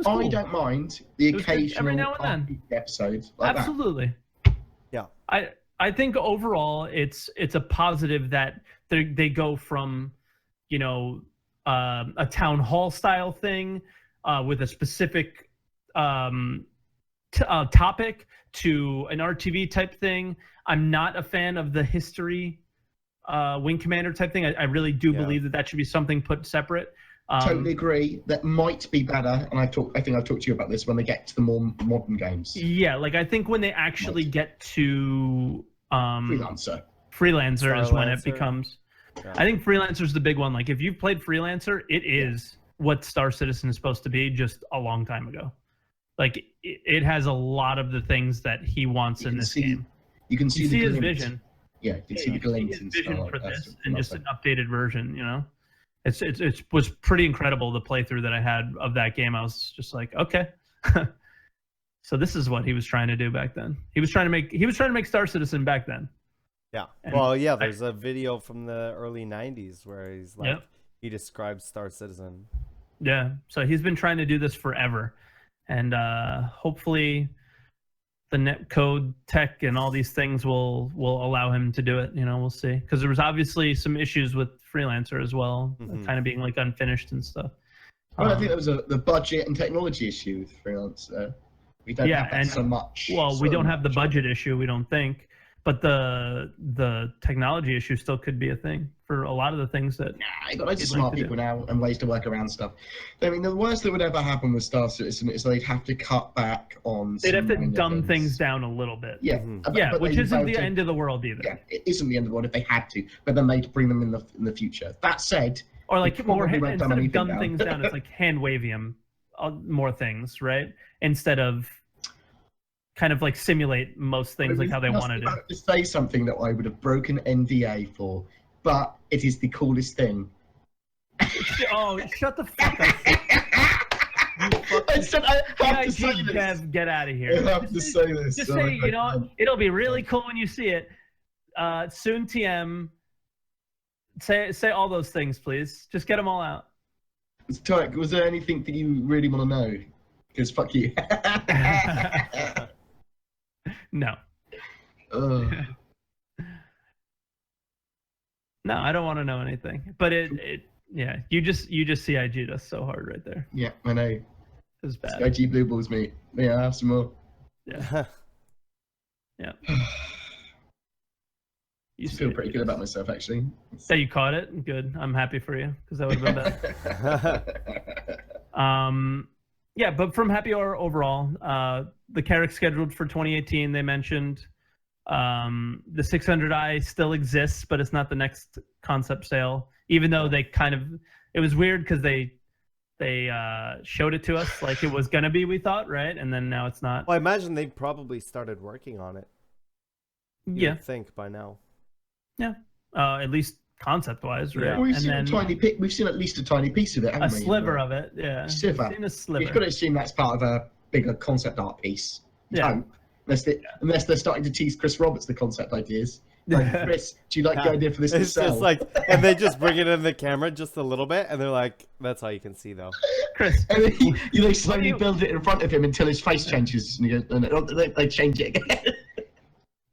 I don't mind the occasional
every now and then
episode like
absolutely
that.
Yeah.
I think overall it's a positive that they go from, you know, a town hall style thing with a specific topic to an RTV type thing. I'm not a fan of the history wing commander type thing. I really do believe that should be something put separate.
Totally agree. That might be better, and I think I've talked to you about this when they get to the more modern games.
Yeah, like I think when they actually get to
Freelancer
is when it becomes. Yeah. I think Freelancer's the big one. Like if you've played Freelancer, it is what Star Citizen is supposed to be just a long time ago. Like it has a lot of the things that he wants in this game.
You can see
his vision.
Yeah, you can see the glint
and vision for this, and just an updated version. You know, it was pretty incredible the playthrough that I had of that game. I was just like, okay, so this is what he was trying to do back then. He was trying to make Star Citizen back then.
Yeah. And well, yeah. There's a video from the early '90s where he's like, he describes Star Citizen.
Yeah. So he's been trying to do this forever, and hopefully, the netcode tech and all these things will allow him to do it. You know, we'll see. Because there was obviously some issues with Freelancer as well, kind of being like unfinished and stuff.
Well, I think there was the budget and technology issue with Freelancer. We don't have that so much.
Well, we don't have the budget issue, we don't think. But the technology issue still could be a thing for a lot of the things that.
Nah, you got loads of smart people now and ways to work around stuff. I mean, the worst that would ever happen with Star Citizen is they'd have to cut back on.
They'd have to dumb things down a little bit.
Yeah,
but which isn't the end of the world either.
Yeah, it isn't the end of the world if they had to, but then they'd bring them in the future. That said,
or like more instead of dumb things down, it's like hand wavium, more things, right? Instead of. Kind of like simulate most things like how they wanted it.
I have to say something that I would have broken NDA for, but it is the coolest thing.
Oh, shut the fuck up!
I said I have to say this.
Kev, get out of here.
I have to say this.
Just say, you know, it'll be really cool when you see it. Soon, TM. Say all those things, please. Just get them all out.
Was there anything that you really want to know? Because fuck you.
No. No, I don't want to know anything. But yeah, you just CIG'd us so hard right there.
Yeah, I know.
It was bad.
CIG blue balls, mate. Yeah, I have some more.
Yeah. Yeah.
You feel pretty good about myself, actually.
So you caught it? Good. I'm happy for you, because that would have been bad. Yeah, but from Happy Hour overall, the Carrick scheduled for 2018, they mentioned. The 600i still exists, but it's not the next concept sale. Even though they it was weird because they showed it to us like it was going to be, we thought, right? And then now it's not.
Well, I imagine they probably started working on it. You would think by now.
Yeah, at least concept-wise, right?
Well, we've seen at least a tiny piece of it, haven't we?
A sliver of it, yeah.
We've seen a sliver. You've got to assume that's part of a bigger concept art piece.
Yeah.
Unless they're starting to tease Chris Roberts the concept ideas. Like, Chris, do you like the idea for this to sell?
Just like, and they just bring it in the camera just a little bit, and they're like, "That's all you can see, though."
Chris,
and then they slowly build it in front of him until his face changes, and they change it again.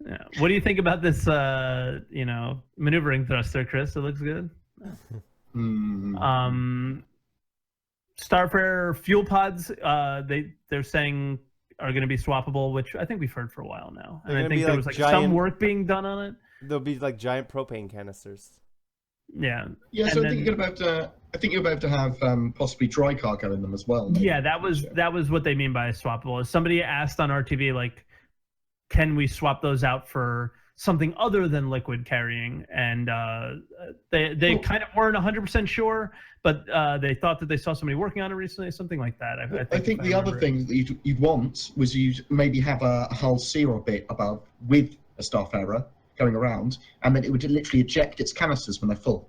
Yeah. What do you think about this, maneuvering thruster, Chris? It looks good. Starfare fuel pods, they're saying are going to be swappable, which I think we've heard for a while now. And I think there was some work being done on it.
There'll be like giant propane canisters.
Yeah.
Yeah. So I think you're about to have possibly dry cargo in them as well. Maybe.
Yeah, that was what they mean by swappable. Somebody asked on RTV like, can we swap those out for something other than liquid carrying? And they kind of weren't 100% sure, but they thought that they saw somebody working on it recently, something like that.
I think the other thing that you'd want was you'd maybe have a hull zero bit above with a Starfarer going around, and then it would literally eject its canisters when they're full,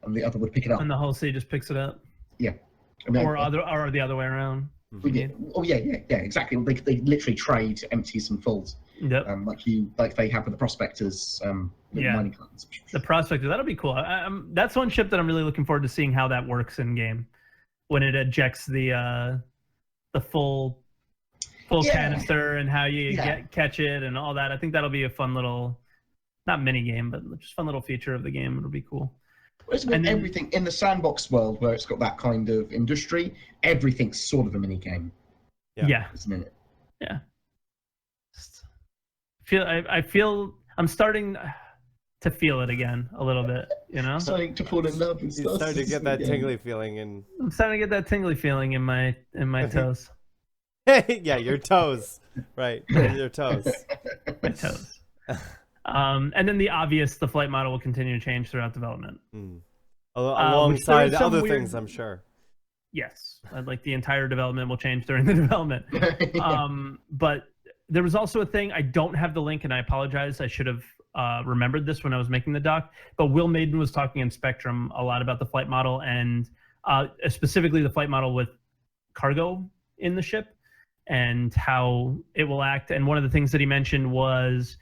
and the other would pick it up.
And the hull C just picks it up.
Yeah.
Or the other way around.
Yeah. Oh yeah, exactly. They literally trade empties and fulls.
Yep.
Like they have with the prospectors. Mining cartons.
The prospector, that'll be cool. That's one ship that I'm really looking forward to seeing how that works in game when it ejects the full canister and how you catch it and all that. I think that'll be a fun little, not mini game, but just fun little feature of the game. It'll be cool.
And everything in the sandbox world where it's got that kind of industry, everything's sort of a mini game.
Yeah.
Isn't it?
Yeah. I feel I'm starting to feel it again a little bit, you know?
Starting to fall in love and stuff.
Starting to get that tingly feeling and
I'm starting to get that tingly feeling in my toes.
yeah, your toes. Right. Your toes.
My toes. And then the obvious, the flight model will continue to change throughout development.
Alongside other things, I'm sure.
Yes. Like the entire development will change during the development. But there was also a thing, I don't have the link and I apologize. I should have remembered this when I was making the doc. But Will Maiden was talking in Spectrum a lot about the flight model and specifically the flight model with cargo in the ship and how it will act. And one of the things that he mentioned was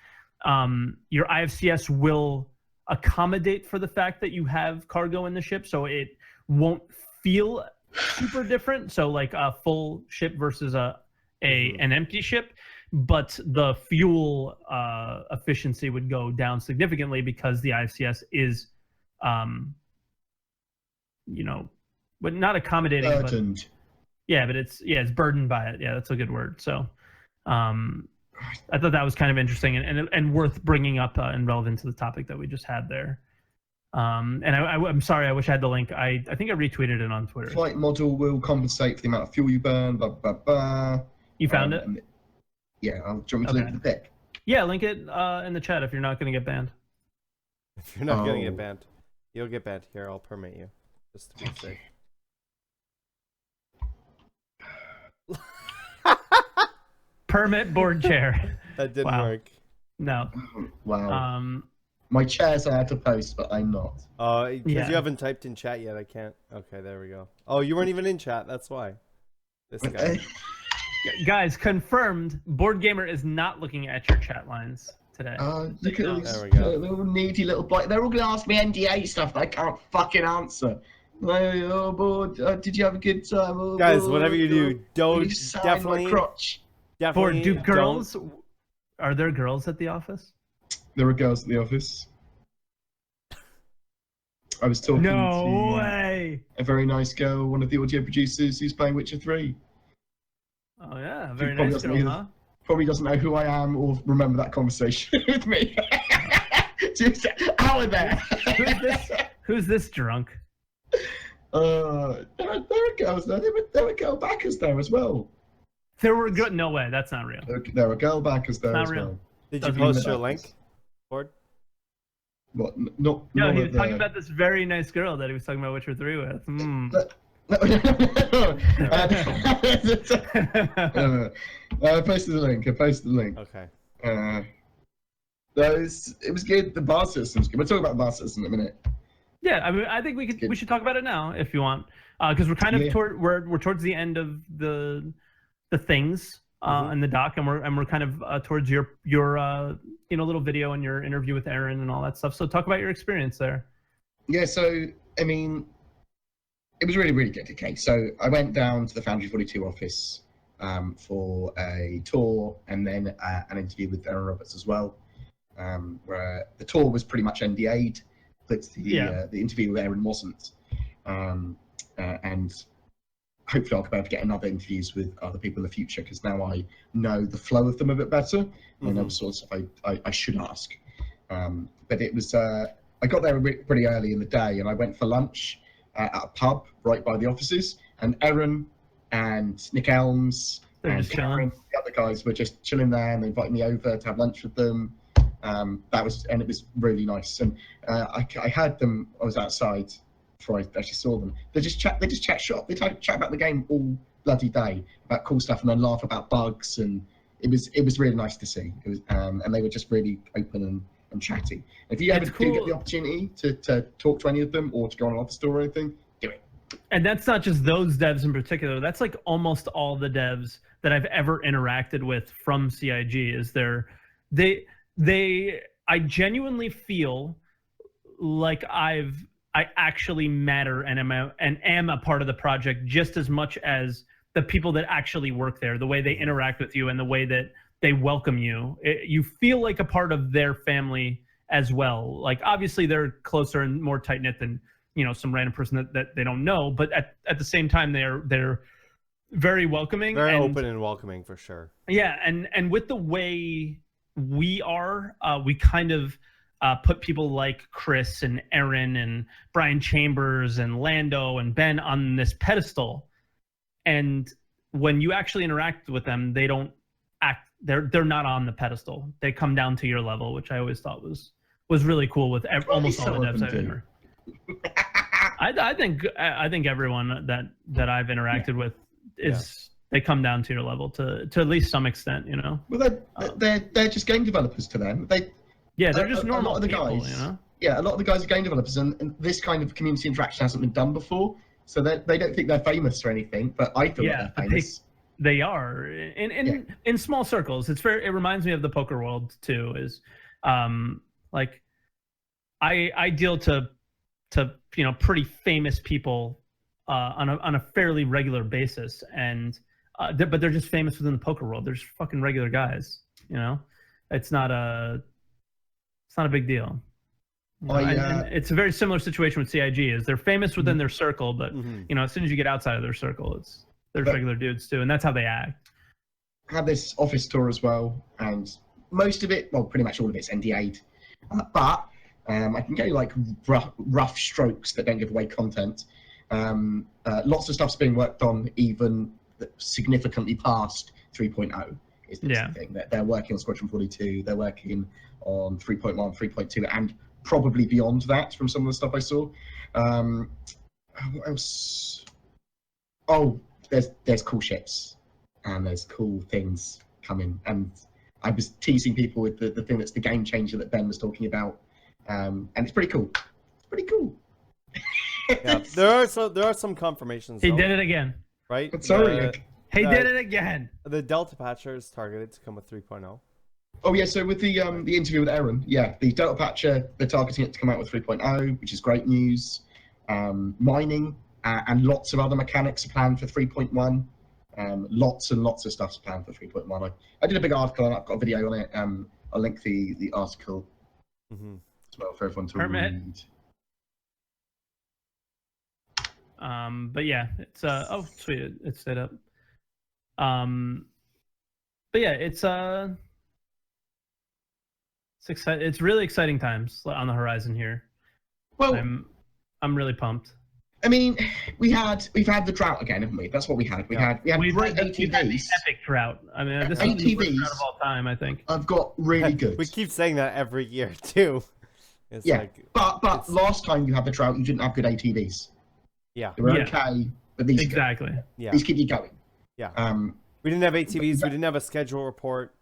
your IFCS will accommodate for the fact that you have cargo in the ship, so it won't feel super different. So like a full ship versus an empty ship, but the fuel efficiency would go down significantly because the IFCS is, but not accommodating.
Burdened.
But it's burdened by it. Yeah, that's a good word. So. I thought that was kind of interesting and worth bringing up and relevant to the topic that we just had there. And I'm sorry, I wish I had the link. I think I retweeted it on Twitter.
Flight model will compensate for the amount of fuel you burn. Blah blah blah.
You found it?
Yeah. Do you want me to link the pic?
Yeah, link it in the chat if you're not going to get banned.
If you're not going to get banned, you'll get banned. Here, I'll permit you, just to be safe.
Permit board chair.
That didn't work.
No.
Wow. My chair's allowed to post, but I'm not.
Because you haven't typed in chat yet. I can't. Okay, there we go. Oh, you weren't even in chat. That's why. This guy.
Guys, confirmed. BoredGamer is not looking at your chat lines today.
Look at
this
little needy little boy. They're all going to ask me NDA stuff that I can't fucking answer. Oh, Bored, did you have a good time? Oh,
guys, whatever you do, don't definitely.
My crotch.
Definitely.
Do girls? Are there girls at the office?
There are girls at the office. I was talking to a very nice girl, one of the audio producers who's playing Witcher 3.
Oh yeah, very nice girl, huh?
Probably doesn't know who I am or remember that conversation with me. Just out of there.
Who's this drunk?
There are girls there. There were girl backers there as well.
There were good. No way, that's not real.
There were girl backers there as well.
Did you post your link, Bored?
What?
No, he was talking about this very nice girl that he was talking about Witcher 3 with.
I posted the link.
Okay.
It was good. The bar system's good. We'll talk about the bar system in a minute.
Yeah, I mean, I think we should talk about it now if you want, because we're kind of we're towards the end of the things in the doc, and we're kind of towards your little video and your interview with Aaron and all that stuff. So talk about your experience there. Yeah, so I mean, it was really, really good. Okay, so I went down to the Foundry 42 office for a tour and then an interview with Aaron Roberts as well, where the tour was pretty much NDA'd, but the interview with Aaron wasn't. And hopefully I'll be able to get another interviews with other people in the future, because now I know the flow of them a bit better. I know the sort of stuff I should ask. But it was, I got there pretty early in the day, and I went for lunch at a pub right by the offices, and Aaron and Nick Elms and Karen, the other guys were just chilling there, and they invited me over to have lunch with them. It was really nice. And I heard them, I was outside before I actually saw them. They just chat shop. They chat about the game all bloody day, about cool stuff, and then laugh about bugs, and it was really nice to see. It was, and they were just really open and chatty. If you ever do get the opportunity to talk to any of them or to go on an office tour or anything, do it. And that's not just those devs in particular. That's like almost all the devs that I've ever interacted with from CIG. Is they're I genuinely feel like I actually matter and am a part of the project just as much as the people that actually work there, the way they interact with you and the way that they welcome you. You feel like a part of their family as well. Like, obviously they're closer and more tight knit than, you know, some random person that they don't know, but at the same time they're very welcoming,
very open and welcoming for sure.
Yeah, and with the way we are, we kind of put people like Chris and Aaron and Brian Chambers and Lando and Ben on this pedestal, and when you actually interact with them, they don't act. They're not on the pedestal. They come down to your level, which I always thought was really cool with almost all the devs I've ever. I think everyone that I've interacted with is they come down to your level to at least some extent, you know.
Well, they're just game developers to them. They're
just normal
a lot of the
people,
guys,
you know.
Yeah, a lot of the guys are game developers, and this kind of community interaction hasn't been done before, so they don't think they're famous or anything. But I feel like they're famous.
They are in small circles. It reminds me of the poker world too. Is like I deal to you know, pretty famous people on a fairly regular basis, and but they're just famous within the poker world. They're just fucking regular guys, you know. It's not a big deal. You know, and it's a very similar situation with CIG. Is they're famous within their circle, but you know, as soon as you get outside of their circle, there's regular dudes too, and that's how they act.
I had this office tour as well, and most of it, well, pretty much all of it's NDA'd, but I can give you like rough strokes that don't give away content. Lots of stuff's being worked on, even significantly past 3.0 is the thing. They're working on Squadron 42, they're working on 3.1, 3.2, and probably beyond that from some of the stuff I saw. What else? Oh, there's cool ships and there's cool things coming. And I was teasing people with the thing that's the game changer that Ben was talking about. And it's pretty cool. It's pretty cool.
Yeah, there are some confirmations.
He did it again.
Right?
Sorry.
He did it again.
The Delta Patcher is targeted to come with 3.0.
Oh yeah, so with the interview with Aaron, the Delta Patcher, they're targeting it to come out with 3.0, which is great news. Mining and lots of other mechanics are planned for 3.1. Lots and lots of stuff's planned for 3.1. I did a big article and I've got a video on it. I'll link the article as well for everyone to read.
But yeah, it's oh sweet, it's set up. But yeah, it's it's really exciting times on the horizon here. Well, I'm really pumped.
I mean, we've had the drought again, haven't we? That's what we had. We had great ATVs.
We've had the epic drought. I mean, this is the worst drought of all time, I think.
I've got really good.
We keep saying that every year too. It's
but last time you had the drought, you didn't have good ATVs.
Yeah,
they were okay, but these these keep you going.
Yeah. We didn't have ATVs. We didn't have a schedule report.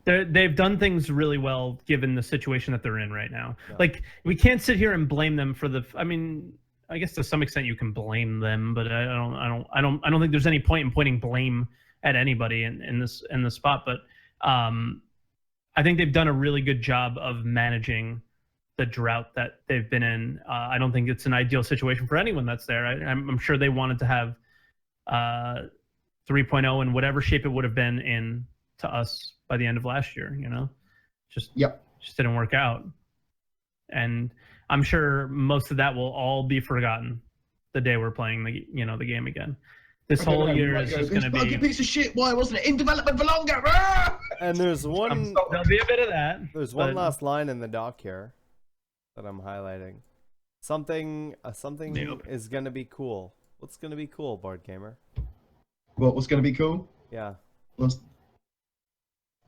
They've done things really well given the situation that they're in right now. Yeah. Like, we can't sit here and blame them for the. I mean, I guess to some extent you can blame them, but I don't think there's any point in pointing blame at anybody in this spot. But I think they've done a really good job of managing the drought that they've been in. I don't think it's an ideal situation for anyone that's there. I'm sure they wanted to have 3.0 in whatever shape it would have been in to us by the end of last year, you know, just didn't work out. And I'm sure most of that will all be forgotten the day we're playing the game again. This whole year is just going to be
a piece of shit. Why wasn't it in development for longer?
And there's one.
There'll be a bit of that.
There's one last line in the doc here that I'm highlighting. Something is going to be cool. What's going to be cool, BoredGamer?
What was going to be cool?
Yeah.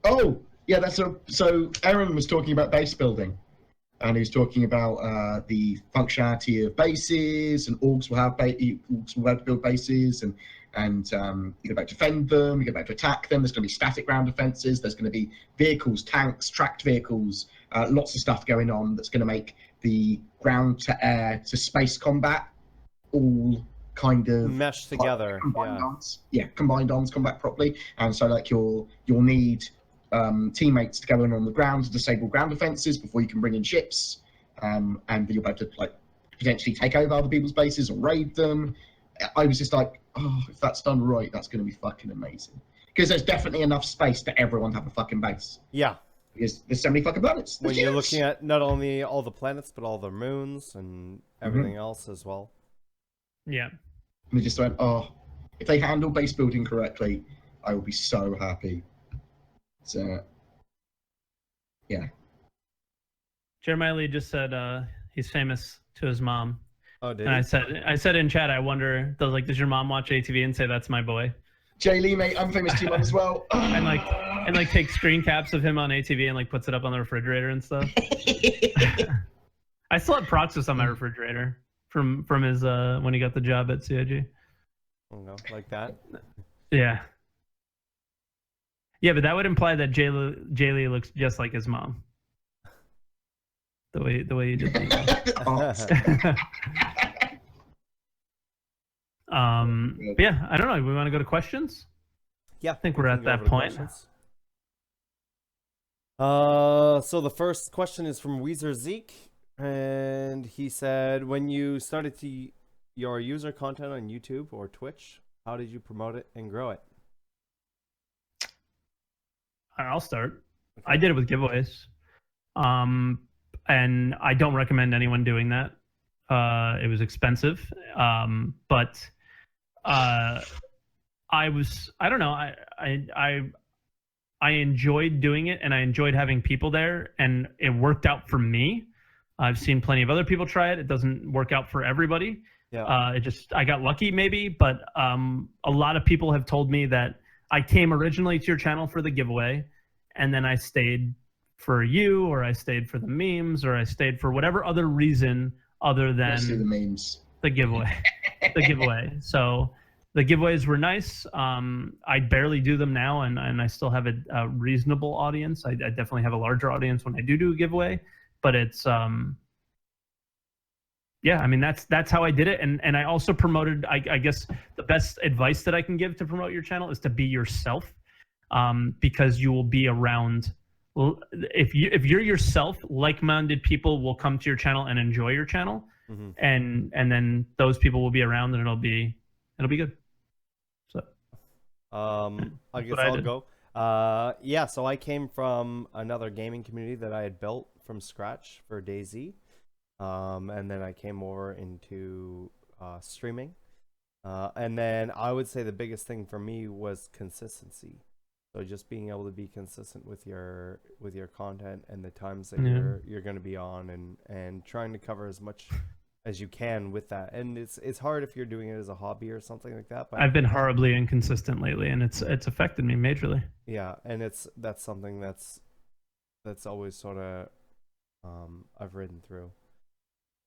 Oh, yeah, so Aaron was talking about base building, and he was talking about the functionality of bases, and orgs will have to build bases, and you go back to defend them, you go back to attack them. There's going to be static ground defenses. There's going to be vehicles, tanks, tracked vehicles, lots of stuff going on that's going to make the ground to air to space combat all kind of
mesh together.
Combined arms combat properly. And so like you'll need teammates to go in on the ground to disable ground defenses before you can bring in ships, and you're about to like potentially take over other people's bases or raid them. I was just like, oh, if that's done right, that's going to be fucking amazing. Because there's definitely enough space for everyone to have a fucking base.
Yeah.
Because there's so many fucking planets.
When you're looking at not only all the planets, but all the moons and everything else as well.
Yeah.
And they just went, oh, if they handle base building correctly, I will be so happy. So, yeah.
Jeremiah Lee just said he's famous to his mom.
Oh, did
and
he?
I said in chat, I wonder, does your mom watch ATV and say that's my boy?
Jay Lee, mate, I'm famous to your mom as well.
and like take screen caps of him on ATV and like puts it up on the refrigerator and stuff. I still have Proxus on my refrigerator from his when he got the job at CIG.
Oh no, like that.
Yeah. Yeah, but that would imply that Jay Lee looks just like his mom. The way you did that. But yeah, I don't know. We want to go to questions?
Yeah,
I think we're at that point.
So the first question is from Weezer Zeke, and he said, when you started your user content on YouTube or Twitch, how did you promote it and grow it?
I'll start. Okay. I did it with giveaways. And I don't recommend anyone doing that. It was expensive. But I don't know. I enjoyed doing it, and I enjoyed having people there, and it worked out for me. I've seen plenty of other people try it. It doesn't work out for everybody. Yeah. I got lucky maybe, but a lot of people have told me that I came originally to your channel for the giveaway, and then I stayed for you, or I stayed for the memes, or I stayed for whatever other reason other than
the memes,
the giveaway, the giveaway. So the giveaways were nice. I barely do them now, and I still have a reasonable audience. I definitely have a larger audience when I do a giveaway, but it's yeah, I mean that's how I did it, and I also promoted. I guess the best advice that I can give to promote your channel is to be yourself, because you will be around. If you're yourself, like-minded people will come to your channel and enjoy your channel, and then those people will be around, and it'll be good. So,
I guess I'll go. Yeah, so I came from another gaming community that I had built from scratch for DayZ, and then I came over into streaming, and then I would say the biggest thing for me was consistency. So just being able to be consistent with your content and the times that you're going to be on, and trying to cover as much as you can with that. And it's hard if you're doing it as a hobby or something like that. But
I've been horribly inconsistent lately, and it's affected me majorly.
Yeah, and that's something that's always sort of I've ridden through.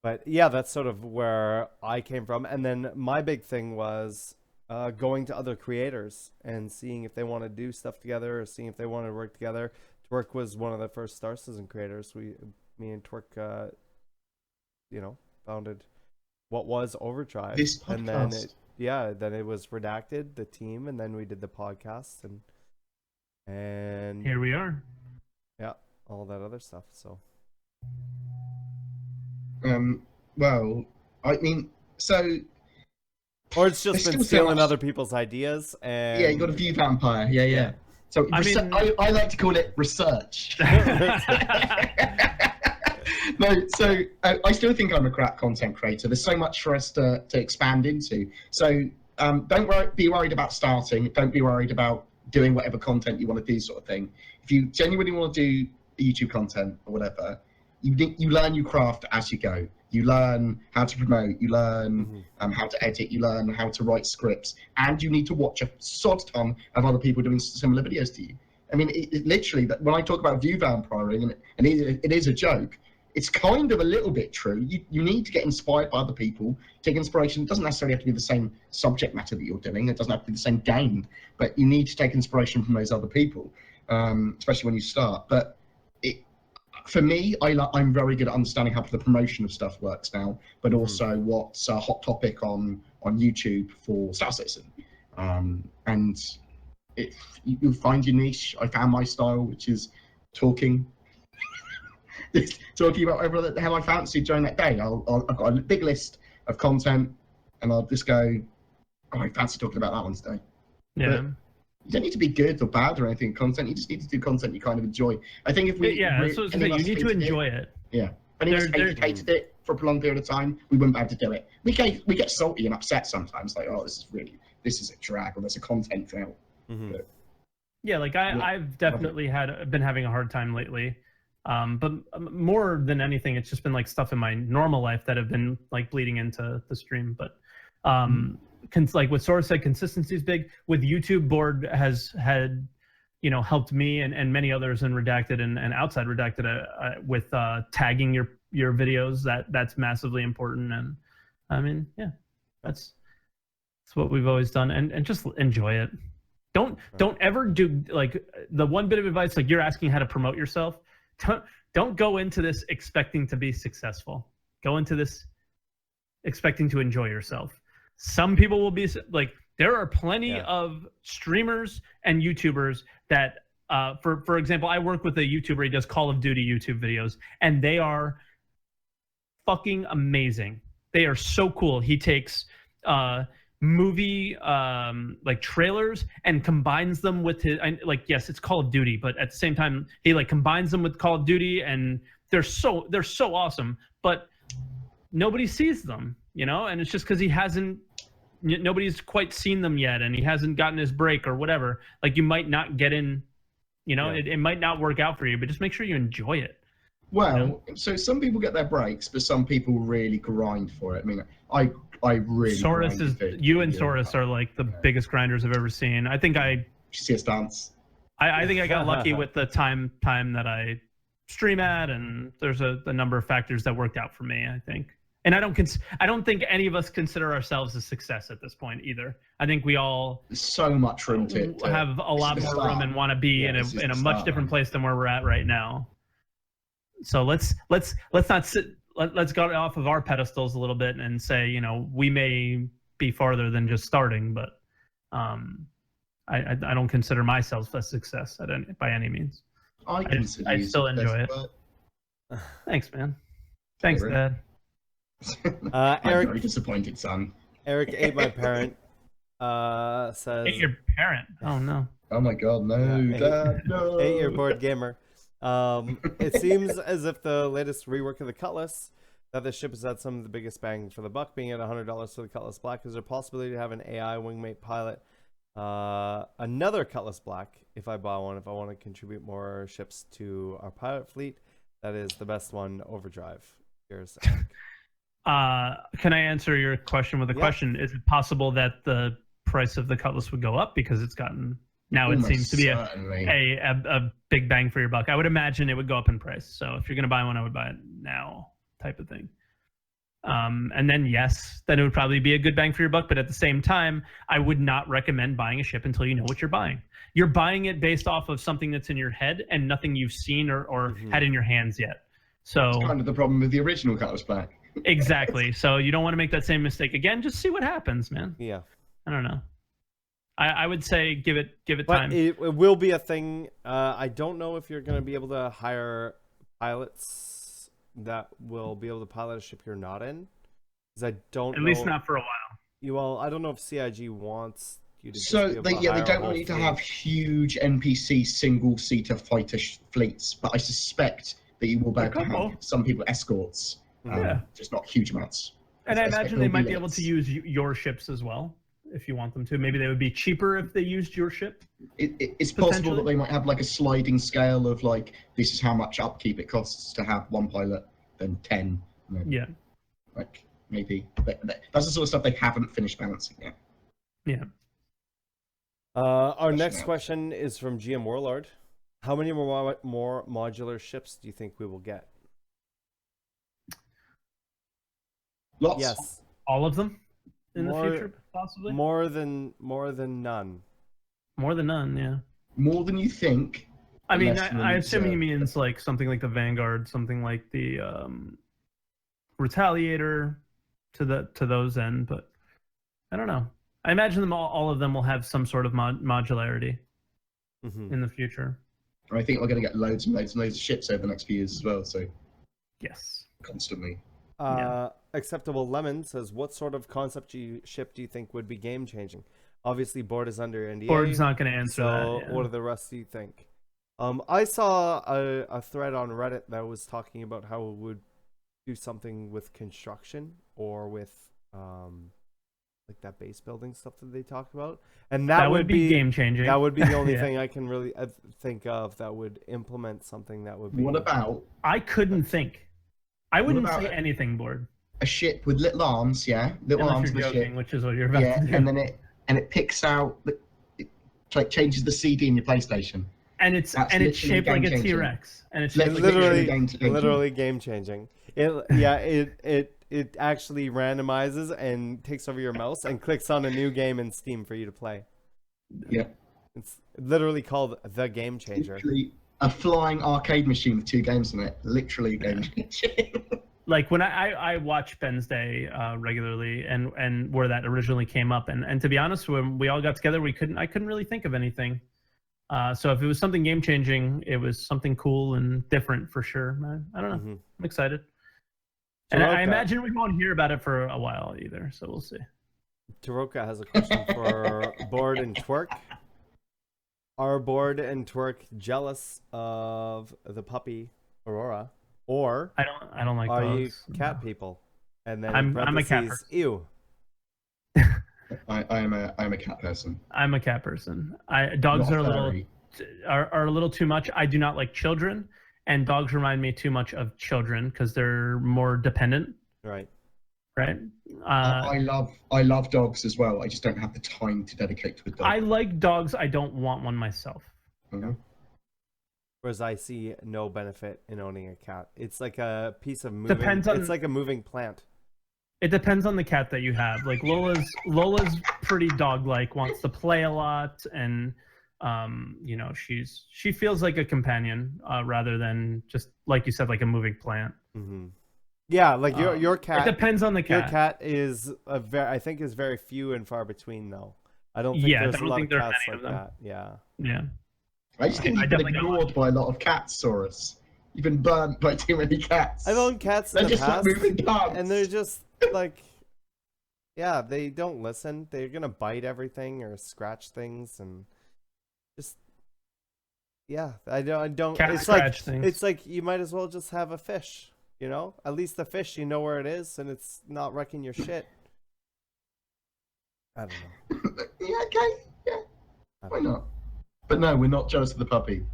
But yeah, that's sort of where I came from. And then my big thing was going to other creators and seeing if they want to do stuff together, or seeing if they want to work together. Twerk was one of the first Star Citizen creators. Me and Twerk, founded what was Overdrive.
This podcast.
And then it was Redacted, the team, and then we did the podcast, and
here we are.
Yeah, all that other stuff. So.
Well, I mean, so.
Or it's just been stealing other people's ideas, and
yeah, you got a view vampire. Yeah. So I like to call it research. No, so I still think I'm a crap content creator. There's so much for us to expand into. So don't be worried about starting. Don't be worried about doing whatever content you want to do, sort of thing. If you genuinely want to do YouTube content or whatever, you learn, you craft as you go. You learn how to promote, you learn how to edit, you learn how to write scripts, and you need to watch a sod ton of other people doing similar videos to you. I mean, it literally, when I talk about view vampiring, and it is a joke, it's kind of a little bit true. You need to get inspired by other people, take inspiration. It doesn't necessarily have to be the same subject matter that you're doing. It doesn't have to be the same game, but you need to take inspiration from those other people, especially when you start. But for me, I'm very good at understanding how the promotion of stuff works now, but also what's a hot topic on YouTube for Star Citizen. And you find your niche. I found my style, which is talking. Talking about whatever the hell I fancy during that day. I've got a big list of content, and I'll just go, oh, I fancy talking about that one today.
Yeah.
But you don't need to be good or bad or anything in content. You just need to do content you kind of enjoy. I think if we
you need to enjoy it.
Yeah. If any of us hated it for a prolonged period of time, we wouldn't be able to do it. We get salty and upset sometimes, like, oh, this is a drag, or there's a content fail.
Mm-hmm.
Yeah, like I've definitely been having a hard time lately. But more than anything, it's just been like stuff in my normal life that have been like bleeding into the stream. But like what Sora said, consistency is big. With YouTube, Bored has had, helped me and many others in Redacted and outside Redacted with tagging your videos. That's massively important. And I mean, yeah, that's what we've always done. And just enjoy it. Don't ever do, like, the one bit of advice, like you're asking how to promote yourself. Don't go into this expecting to be successful. Go into this expecting to enjoy yourself. Some people will be like, there are plenty of streamers and YouTubers that, for example, I work with a YouTuber. He does Call of Duty YouTube videos, and they are fucking amazing. They are so cool. He takes movie like trailers and combines them with his, like, yes, it's Call of Duty, but at the same time he like combines them with Call of Duty, and they're so awesome, but nobody sees them, and it's just because nobody's quite seen them yet, and he hasn't gotten his break or whatever. Like, you might not get in, it might not work out for you, but just make sure you enjoy it.
Well, so some people get their breaks, but some people really grind for it. I mean, I really.
Saurus you and Saurus are like the biggest grinders I've ever seen. I think
see us dance.
I think I got lucky with the time that I stream at, and there's a number of factors that worked out for me, I think. And I don't think any of us consider ourselves a success at this point either. I think we all
There's so much room to
have a lot more room and want to be in a much different place than where we're at right now. So let's not sit. Let's go off of our pedestals a little bit and say, we may be farther than just starting, but I don't consider myself a success by any means. I still enjoy it. But... Thanks, man. Thanks, Dad.
Eric,
I'm very disappointed, son.
Eric ate my parent. Says.
Ate your parent? Oh no.
Oh my God, no, Dad, no.
Ate your BoredGamer. It seems as if the latest rework of the Cutlass, that the ship has had some of the biggest bang for the buck, being at $100 for the Cutlass Black. Is there a possibility to have an AI wingmate pilot another Cutlass Black if I buy one, if I want to contribute more ships to our pilot fleet? That is the best one, Overdrive. Here's Eric.
Can I answer your question with a question? Is it possible that the price of the Cutlass would go up because it's gotten... Now it seems to be a big bang for your buck. I would imagine it would go up in price. So if you're going to buy one, I would buy it now, type of thing. And then then it would probably be a good bang for your buck. But at the same time, I would not recommend buying a ship until you know what you're buying. You're buying it based off of something that's in your head and nothing you've seen or had in your hands yet. So
it's kind of the problem with the original Cutlass Black.
Exactly. So you don't want to make that same mistake again. Just see what happens, man.
Yeah.
I don't know. I would say give it time.
It will be a thing. I don't know if you're going to be able to hire pilots that will be able to pilot a ship you're not in, because I don't.
At least not for a while.
I don't know if CIG wants you to.
So they don't want you to have huge NPC single-seater fighter fleets, but I suspect that you will be able to have some people escorts. Just not huge amounts.
And I imagine they might be able to use your ships as well. If you want them to, maybe they would be cheaper if they used your ship.
It's possible that they might have like a sliding scale of like, this is how much upkeep it costs to have one pilot, then 10.
Yeah.
Like maybe that's the sort of stuff they haven't finished balancing yet.
Yeah.
Our next question is from GM Warlord. How many more modular ships do you think we will get?
Lots.
Yes.
All of them? In the future, possibly?
More than none.
More than none, yeah.
More than you think.
I mean, I assume he means like something like the Vanguard, something like the Retaliator to those end, but I don't know. I imagine them all of them will have some sort of modularity in the future.
I think we're going to get loads and loads and loads of ships over the next few years as well. So
yes,
constantly.
Acceptable Lemon says, what sort of concept ship do you think would be game changing? Obviously, Bored is under NDA.
Bored's not going to answer
so
that. Yeah.
What do the rest do you think? I saw a thread on Reddit that was talking about how it would do something with construction or with like that base building stuff that they talked about, and that would be
game changing.
That would be the only thing I can really think of that would implement something that would be.
What about?
I couldn't think. I wouldn't say anything, Bored.
A ship with little arms, little arms
you're
on the
joking,
ship,
which is what you're about to do.
and then it picks out, it like changes the CD in your PlayStation.
And it's shaped like a T-Rex, and it's
literally game changing. It actually randomizes and takes over your mouse and clicks on a new game in Steam for you to play.
Yeah,
it's literally called the Game Changer.
Literally a flying arcade machine with 2 games in it. Literally game changing.
Like when I watch Ben's Day regularly, and where that originally came up, and to be honest, when we all got together, I couldn't really think of anything. So if it was something game changing, it was something cool and different for sure. I don't know. I'm excited. And I imagine we won't hear about it for a while either, so we'll see.
Taroka has a question for Bored and Twerk. Are Bored and Twerk jealous of the puppy Aurora, or
I don't like
are
dogs.
you cat people? And then
I'm a cat person.
Ew.
I'm a cat person.
I'm a cat person. Dogs are a little too much. I do not like children. And dogs remind me too much of children because they're more dependent.
Right.
I love dogs as well. I just don't have the time to dedicate to a dog.
I like dogs. I don't want one myself.
Whereas I see no benefit in owning a cat. It's like a piece of moving. It's like a moving plant.
It depends on the cat that you have. Like Lola's pretty dog-like, wants to play a lot, and she feels like a companion rather than just, like you said, like a moving plant.
Yeah, like your cat.
It depends on the cat.
Your cat is I think is very few and far between though. I don't think there's a lot of cats like that. Yeah.
I just think you've been ignored by a lot of cats, Saurus. You've been burnt by too many cats.
I've owned cats in the past,
like moving parts.
And they're just like, they don't listen. They're gonna bite everything or scratch things and just. Yeah, I don't. It's like you might as well just have a fish. You know, at least the fish, you know where it is, and it's not wrecking your shit. I don't know.
Yeah, okay, yeah. Why not? But no, we're not jealous of the puppy.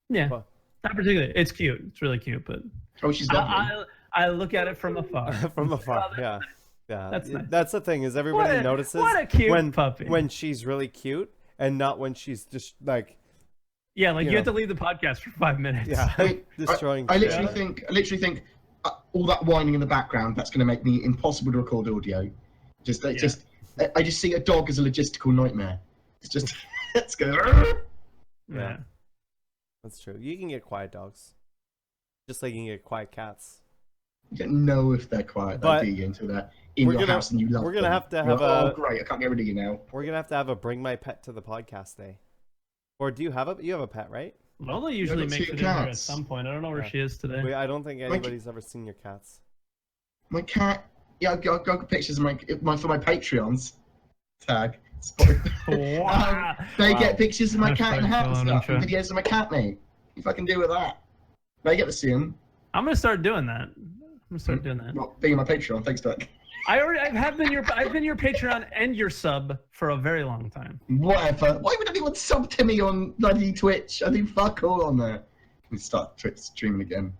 Yeah, not particularly. It's cute. It's really cute, but
she's lovely.
I look at it from afar.
From afar, yeah.
That's nice.
That's the thing is everybody notices
what a cute puppy
when she's really cute and not when she's just like.
Yeah, like you have to leave the podcast for 5 minutes.
Yeah, destroying.
I literally think all that whining in the background, that's going to make me impossible to record audio. I just see a dog as a logistical nightmare. It's just let's go.
Yeah, that's true. You can get quiet dogs, just like you can get quiet cats.
You don't know if they're quiet. They'll be until they're in your house and you love them.
We're gonna have to have a.
Oh great! I can't get rid of you now.
We're gonna have to have a bring my pet to the podcast day. Or do you have a pet, right?
Lola usually makes it in here at some point. I don't know where she is today.
I don't think anybody's ever seen your cats.
My cat. Yeah, I've got pictures of my for my Patreons. Tag. They get pictures of my cat and hat and stuff, and videos of my cat, mate. If I can do with that, they get to see them.
I'm gonna start doing that.
Well, being on my Patreon, thanks, Doug.
I've been your Patreon and your sub for a very long time.
Whatever. Why would anyone sub to me on bloody Twitch? I do fuck all on there. We start Twitch streaming again.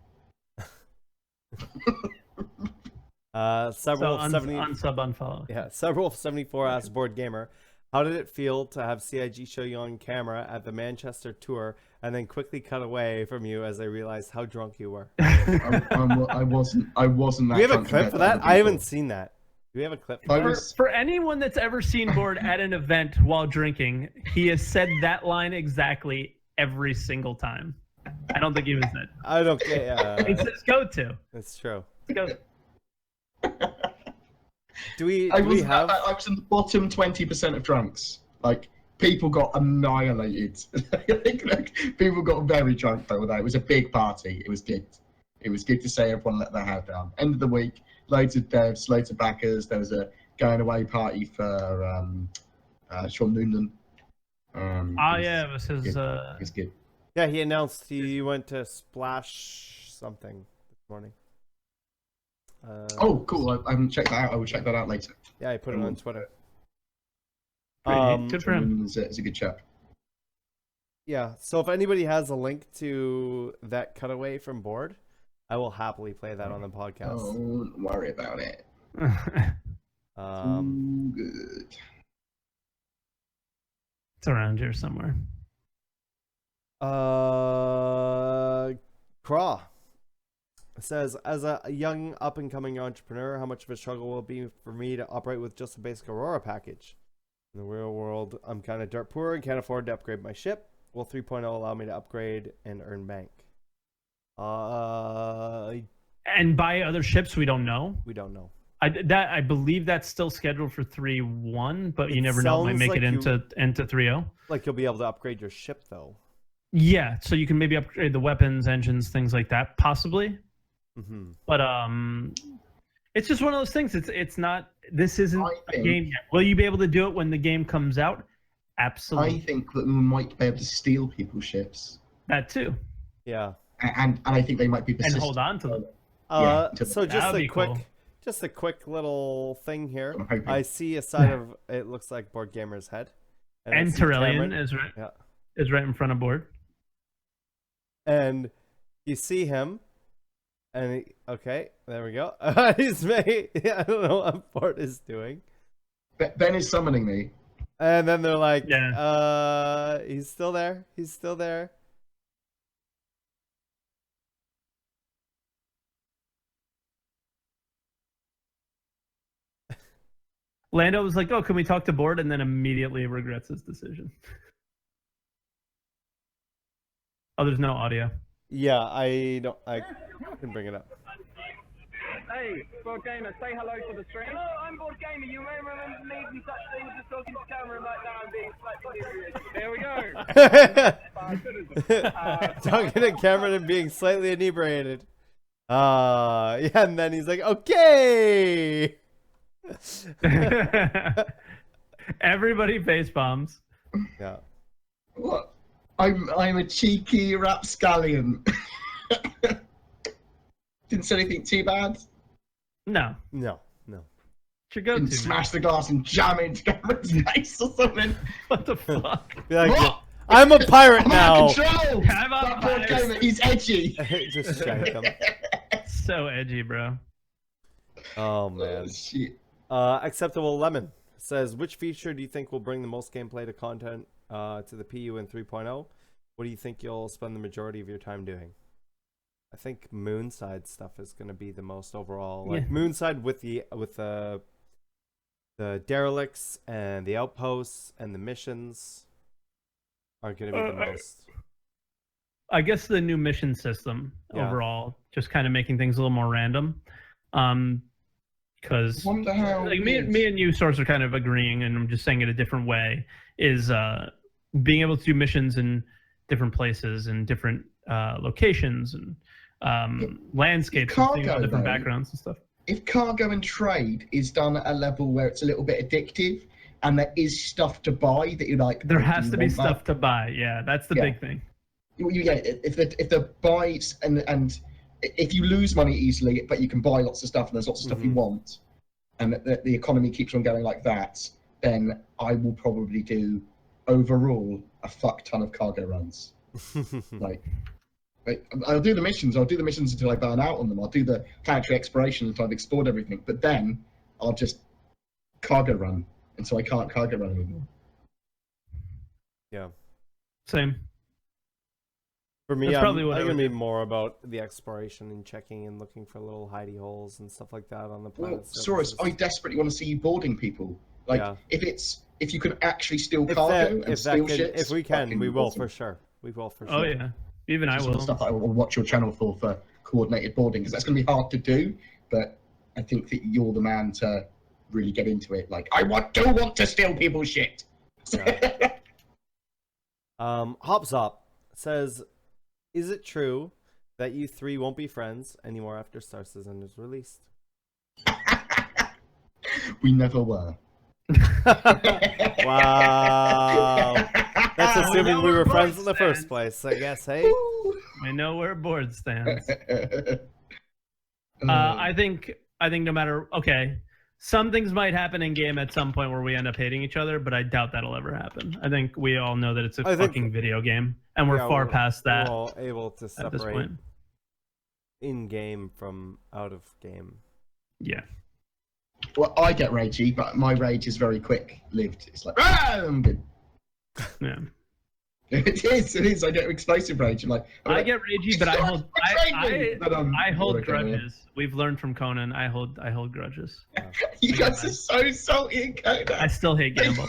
Several
unfollow.
Yeah, several 74 asked BoredGamer, how did it feel to have CIG show you on camera at the Manchester tour and then quickly cut away from you as they realized how drunk you were?
I wasn't that.
Do we have a clip for that? I haven't seen that. Do we have a clip for that?
For anyone that's ever seen Bored at an event while drinking, he has said that line exactly every single time. I don't think he was it.
I don't get
It's his go-to.
It's true.
Go.
I
do we
was
have?
I was in the bottom 20% of drunks. Like people got annihilated. Like, people got very drunk that day. It was a big party. It was good. It was good to see everyone let their hair down. End of the week, loads of devs, loads of backers. There was a going away party for Sean Noonan.
Yeah, it was his.
It's good.
Yeah, he announced he went to Splash something this morning.
Oh, cool! I haven't checked that out. I will check that out later.
Yeah, he put it on Twitter.
Good for him.
Noonan is a good chap.
Yeah, so if anybody has a link to that cutaway from Bored, I will happily play that on the podcast.
Don't worry about it. Good.
It's around here somewhere.
Craw says, as a young up-and-coming entrepreneur, how much of a struggle will it be for me to operate with just a basic Aurora package? In the real world, I'm kind of dirt poor and can't afford to upgrade my ship. Will 3.0 allow me to upgrade and earn bank?
And buy other ships, we don't know.
We don't know.
I believe that's still scheduled for 3.1, but you never know. It might make it into 3.0.
Like you'll be able to upgrade your ship though.
Yeah, so you can maybe upgrade the weapons, engines, things like that, possibly.
Mm-hmm.
But it's just one of those things. It's not. This isn't a game yet. Will you be able to do it when the game comes out? Absolutely.
I think that we might be able to steal people's ships.
That too.
Yeah.
And I think they might be persistent.
And hold on to them.
So just a quick,
cool.
just a quick little thing here.
I'm hoping.
I see a side of it looks like BoredGamer's head.
And Tyrellian is right.
Yeah.
Is right in front of Bored.
And you see him, and okay, there we go. He's made. Yeah, I don't know what Bored is doing.
Ben is summoning me.
And then they're like,
Yeah.
He's still there. He's still there.
Lando was like, "Oh, can we talk to Bored?" And then immediately regrets his decision. Oh, there's no audio.
Yeah, I can bring it up.
Hey, BoredGamer, say hello to the stream. Hello, I'm BoredGamer. You may remember me from such things as talking to camera right now and being slightly inebriated. There we go.
Talking to Cameron and being slightly inebriated. Yeah, and then he's like, okay.
Everybody face bombs.
Yeah.
What? I'm a cheeky rapscallion. Didn't say anything too bad.
No. Should go
Didn't
to
smash the glass and jam it into Cameron's face or something.
What the fuck?
Be like,
What?
I'm a pirate
I'm
now.
out of control.
I'm a
That
pirate.
BoredGamer, he's edgy.
Just shank him.
So edgy, bro.
Oh man.
Shit.
Acceptable Lemon says, which feature do you think will bring the most gameplay to content to the PU in 3.0? What do you think you'll spend the majority of your time doing? I think Moonside stuff is going to be the most overall. Like
Yeah.
Moonside with the derelicts and the outposts and the missions are going to be the most.
I guess the new mission system overall, just kind of making things a little more random. Because
Wonder how
like me and you source are kind of agreeing, and I'm just saying it a different way, is being able to do missions in different places and different locations and landscapes and things with different backgrounds and stuff.
If cargo and trade is done at a level where it's a little bit addictive and there is stuff to buy that you like,
There has to be stuff to buy. Yeah, that's the big thing.
If the buys and if you lose money easily, but you can buy lots of stuff and there's lots of stuff you want, and the economy keeps on going like that, then I will probably do overall a fuck ton of cargo runs. like I'll do the missions until I burn out on them. I'll do the planetary exploration until I've explored everything, but then I'll just cargo run until I can't cargo run anymore.
Yeah.
Same.
For me,
That's
I'm
probably what I
going to
would
be more about the exploration and checking and looking for little hidey holes and stuff like that on the planet.
Well, Saurus, I desperately want to see you boarding people. Like, if you can actually steal cargo and steal ships.
If we can, we will for sure. We will for sure.
Oh yeah, even I will.
Stuff that I will watch your channel for coordinated boarding, because that's going to be hard to do. But I think that you're the man to really get into it. Like, I do want to steal people's shit.
Yeah. Hopsop says, is it true that you three won't be friends anymore after Star Citizen is released?
We never were.
Wow. That's assuming we were friends in the
Bored
first place, I guess, hey?
We know where Bored stands. I think no matter, okay, some things might happen in game at some point where we end up hating each other, but I doubt that'll ever happen. I think we all know that it's a fucking video game, and we're far past that.
We're all able to
at this
separate
point.
in game from out of game.
Yeah.
Well, I get ragey, but my rage is very quick-lived. It's like, ah, I'm good.
Yeah.
It is. I get explosive rage. I'm like,
I get ragey, but I hold
okay.
grudges. We've learned from Conan. I hold grudges.
You guys are so salty and Conan.
I still hate Gamble.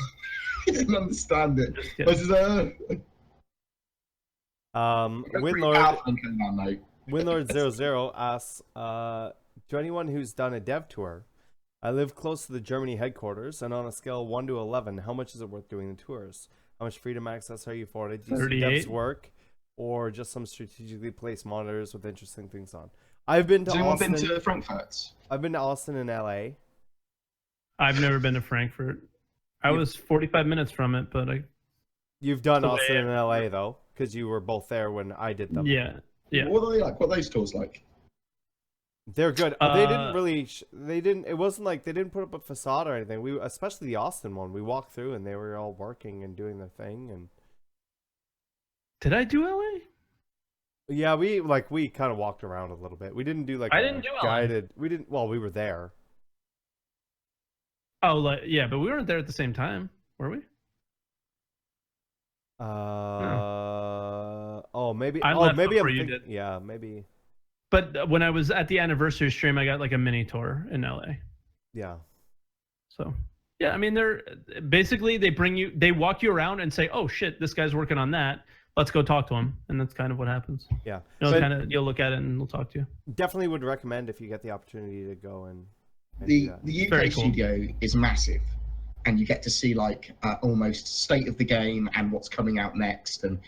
I didn't understand it.
Just kidding.
Winlord00 asks, to anyone who's done a dev tour, I live close to the Germany headquarters, and on a scale of 1 to 11, how much is it worth doing the tours? How much freedom access are you afforded? Do you see devs work, or just some strategically placed monitors with interesting things on? I've been to Austin.
Been to Frankfurt?
I've been to Austin and LA.
I've never been to Frankfurt. I was 45 minutes from it, but
You've done Austin and LA though, because you were both there when I did them.
Yeah.
What are they like? What are those tours like?
They're good. They didn't really. It wasn't like they didn't put up a facade or anything. Especially the Austin one. We walked through and they were all working and doing their thing. And
did I do LA?
yeah, we kind of walked around a little bit. We didn't do like
I didn't do
guided. LA. We didn't. Well, we were there.
Oh, yeah, but we weren't there at the same time, were we?
Oh, maybe.
Maybe
you did. Yeah, maybe.
But when I was at the anniversary stream, I got like a mini tour in LA.
Yeah.
So yeah, I mean, they're basically they walk you around and say, "Oh shit, this guy's working on that. Let's go talk to him," and that's kind of what happens.
Yeah.
You'll look at it and they'll talk to you.
Definitely would recommend if you get the opportunity to go and
the UK studio is massive, and you get to see like almost state of the game and what's coming out next, and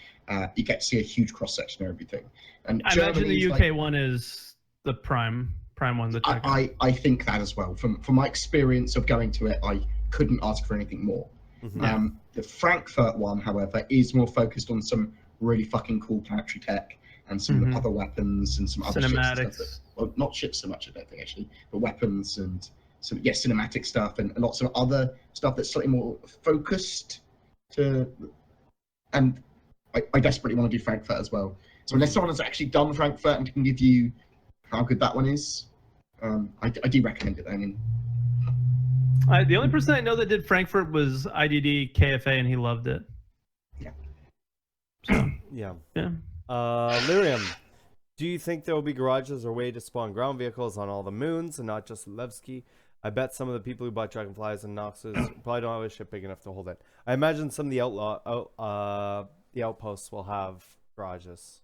you get to see a huge cross section of everything. And
I imagine the UK one is the prime one.
I think that as well. From my experience of going to it, I couldn't ask for anything more.
Mm-hmm.
The Frankfurt one, however, is more focused on some really fucking cool planetary tech and some other weapons and some other
cinematics.
Ships well, not ships so much, I don't think actually, but weapons and some cinematic stuff and lots of other stuff that's slightly more focused to. And I desperately want to do Frankfurt as well. So unless someone has actually done Frankfurt and can give you how good that one is, I do recommend it. I mean,
the only person I know that did Frankfurt was IDD KFA, and he loved it.
Yeah.
So
yeah.
Lyrium,
do you think there will be garages or way to spawn ground vehicles on all the moons and not just Levski? I bet some of the people who bought Dragonflies and Noxes probably don't have a ship big enough to hold it. I imagine some of the outposts will have garages.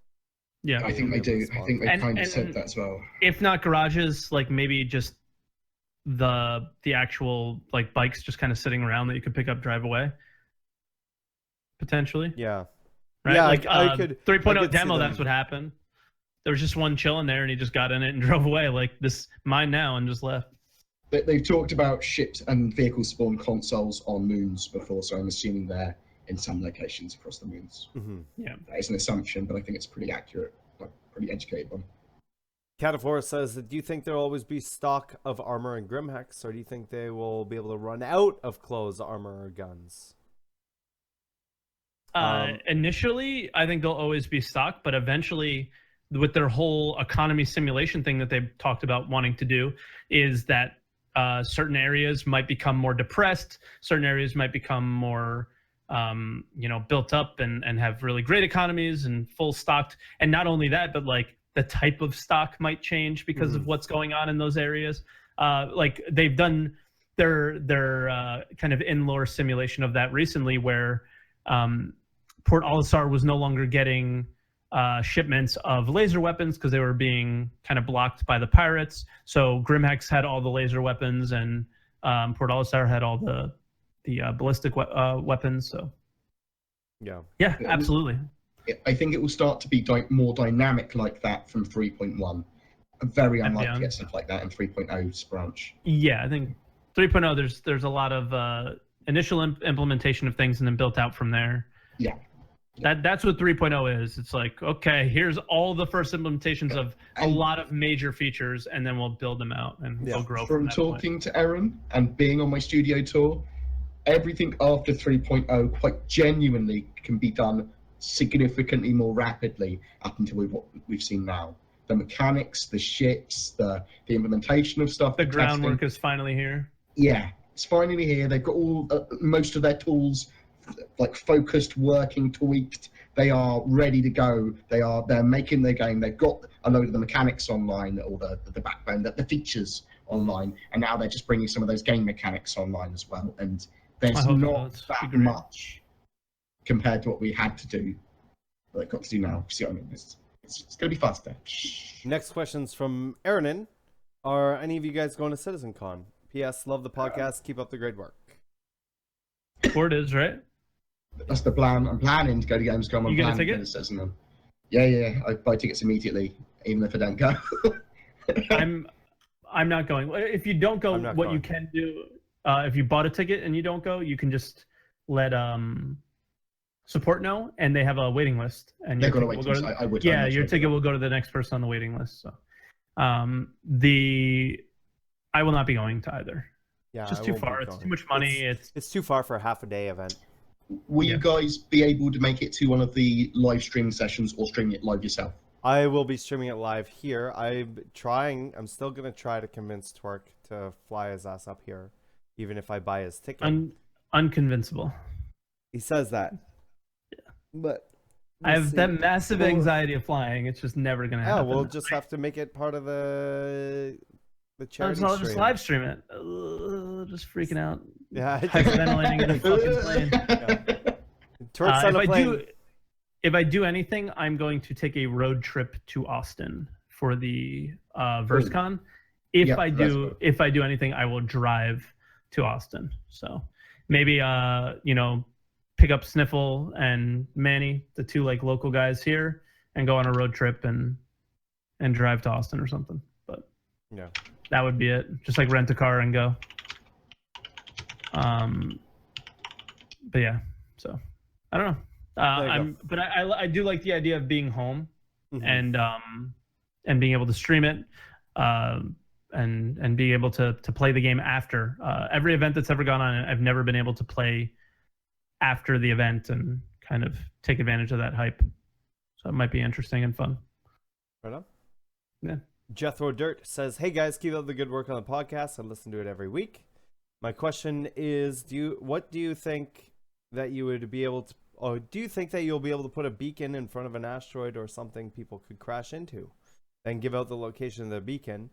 Yeah,
I think they do. I think they kind of said that as well.
If not garages, like maybe just the actual like bikes just kind of sitting around that you could pick up, drive away. Potentially.
Yeah.
Right.
Yeah,
like
I could
3.0 demo. That's what happened. There was just one chilling there, and he just got in it and drove away. Like, this mine now, and just left.
They've talked about ships and vehicle spawn consoles on moons before, so I'm assuming they're in some locations across the moons.
Mm-hmm.
Yeah,
that is an assumption, but I think it's pretty accurate, like pretty educated one.
Cataphora says, do you think there'll always be stock of armor and Grimhex, or do you think they will be able to run out of clothes, armor, or guns?
Initially, I think they'll always be stock, but eventually, with their whole economy simulation thing that they've talked about wanting to do, is that certain areas might become more depressed, certain areas might become more built up and have really great economies and full stocked. And not only that, but like the type of stock might change because of what's going on in those areas. Like they've done their kind of in-lore simulation of that recently, where Port Olisar was no longer getting shipments of laser weapons because they were being kind of blocked by the pirates. So Grimhex had all the laser weapons, and Port Olisar had all the ballistic weapons. So
Yeah.
yeah, absolutely.
I think it will start to be more dynamic like that from 3.1. Very unlikely to get stuff like that in 3.0's branch.
Yeah, I think 3.0, there's a lot of initial implementation of things and then built out from there.
Yeah.
That's what 3.0 is. It's like, okay, here's all the first implementations of a lot of major features, and then we'll build them out and we'll grow
from talking to Aaron and being on my studio tour, everything after 3.0 quite genuinely can be done significantly more rapidly up until what we've seen now. The mechanics, the ships, the implementation of stuff.
The groundwork is finally here.
Yeah, it's finally here. They've got all most of their tools like focused, working, tweaked. They are ready to go. They're making their game. They've got a load of the mechanics online, or the backbone, the features online, and now they're just bringing some of those game mechanics online as well. And there's not that much compared to what we had to do. What they've got to do now. See what I mean? It's going to be faster.
Next question's from Aaronin. Are any of you guys going to CitizenCon? P.S. Love the podcast. Keep up the great work.
Board is, right?
That's the plan. I'm planning to go to Gamescom.
You get a ticket?
Yeah. I buy tickets immediately, even if I don't go.
I'm not going. If you don't go, what you can do, if you bought a ticket and you don't go, you can just let support know, and they have a waiting list. And
they're going to wait. Your
ticket will go to the next person on the waiting list. So, I will not be going to either.
Yeah,
it's just too far. It's too much money.
It's too far for a half a day event.
Will you guys be able to make it to one of the live streaming sessions or streaming it live yourself?
I will be streaming it live here. I'm still going to try to convince Twerk to fly his ass up here, even if I buy his ticket.
Unconvincible.
He says that.
Yeah.
But
I have that massive anxiety of flying. It's just never going to happen.
Yeah, we'll just have to make it part of the charity stream.
I'll just live stream it. Just freaking out.
Yeah.
Hyperventilating in a fucking plane.
Twerk's on a plane.
If I do anything, I'm going to take a road trip to Austin for the VerseCon. If I do anything, I will drive to Austin. So maybe pick up Sniffle and Manny, the two like local guys here, and go on a road trip and drive to Austin or something. But
yeah,
that would be it. Just like rent a car and go. But yeah, so I don't know. But I do like the idea of being home, and being able to stream it, and being able to play the game after every event that's ever gone on. I've never been able to play after the event and kind of take advantage of that hype. So it might be interesting and fun.
Right on.
Yeah.
Jethro Dirt says, "Hey guys, keep up the good work on the podcast. I listen to it every week. My question is, do you think that you would be able to? Or do you think that you'll be able to put a beacon in front of an asteroid or something people could crash into, then give out the location of the beacon,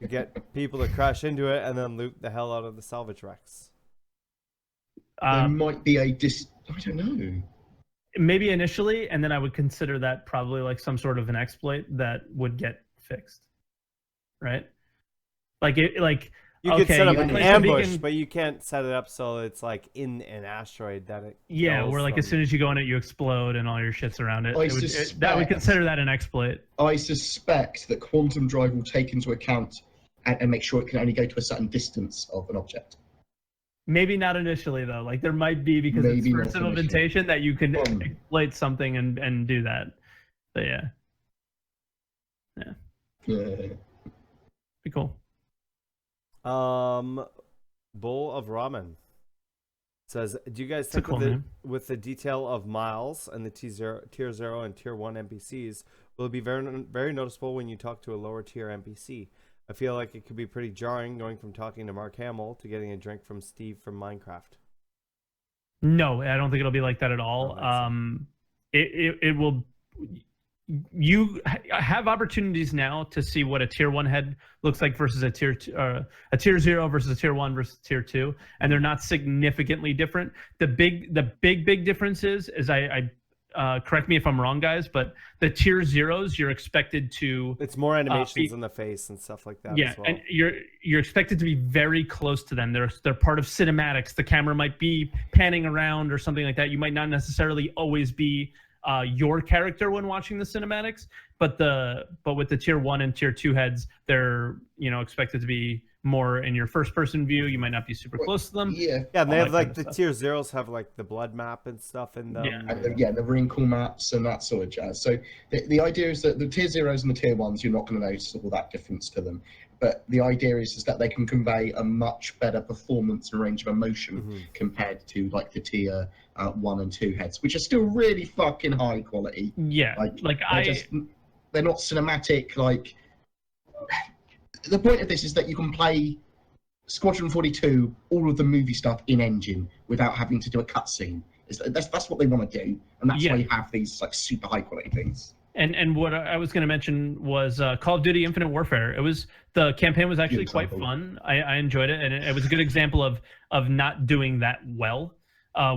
get people to crash into it, and then loot the hell out of the salvage wrecks?"
There might be I don't know.
Maybe initially, and then I would consider that probably like some sort of an exploit that would get fixed, right?
You could set up an ambush, but you can't set it up so it's like in an asteroid that it.
Yeah, where like as soon as you go in it, you explode and all your shit's around it. That would consider that an exploit.
I suspect that Quantum Drive will take into account and make sure it can only go to a certain distance of an object.
Maybe not initially though. Like there might be because it's first implementation that you can exploit something and do that. But yeah. Be cool.
Bowl of Ramen says, "Do you guys think with the detail of Miles and the tier 0 and tier 1 NPCs, will it be very, very noticeable when you talk to a lower tier NPC? I feel like it could be pretty jarring going from talking to Mark Hamill to getting a drink from Steve from Minecraft."
No, I don't think it'll be like that at all. It will. You have opportunities now to see what a tier 1 head looks like versus a tier 0 versus a tier 1 versus tier 2, and they're not significantly different. The big difference is I correct me if I'm wrong, guys, but the tier 0s you're expected to.
It's more animations in the face and stuff like that.
Yeah,
as well.
and you're expected to be very close to them. They're part of cinematics. The camera might be panning around or something like that. You might not necessarily always be your character when watching the cinematics, but with the tier 1 and tier 2 heads, they're expected to be more in your first person view. You might not be super close to them.
Yeah,
and they have like the tier 0s have like the blood map and stuff in them.
Yeah, the wrinkle maps and that sort of jazz. So the idea is that the tier 0s and the tier 1s, you're not going to notice all that difference to them. But the idea is that they can convey a much better performance and range of emotion compared to like the tier 1 and 2 heads, which are still really fucking high quality.
Yeah,
they're not cinematic. Like, the point of this is that you can play Squadron 42, all of the movie stuff in engine without having to do a cutscene. That's what they want to do, and that's why you have these like super high quality things.
And what I was going to mention was Call of Duty Infinite Warfare. The campaign was actually quite fun. I enjoyed it, and it was a good example of not doing that well,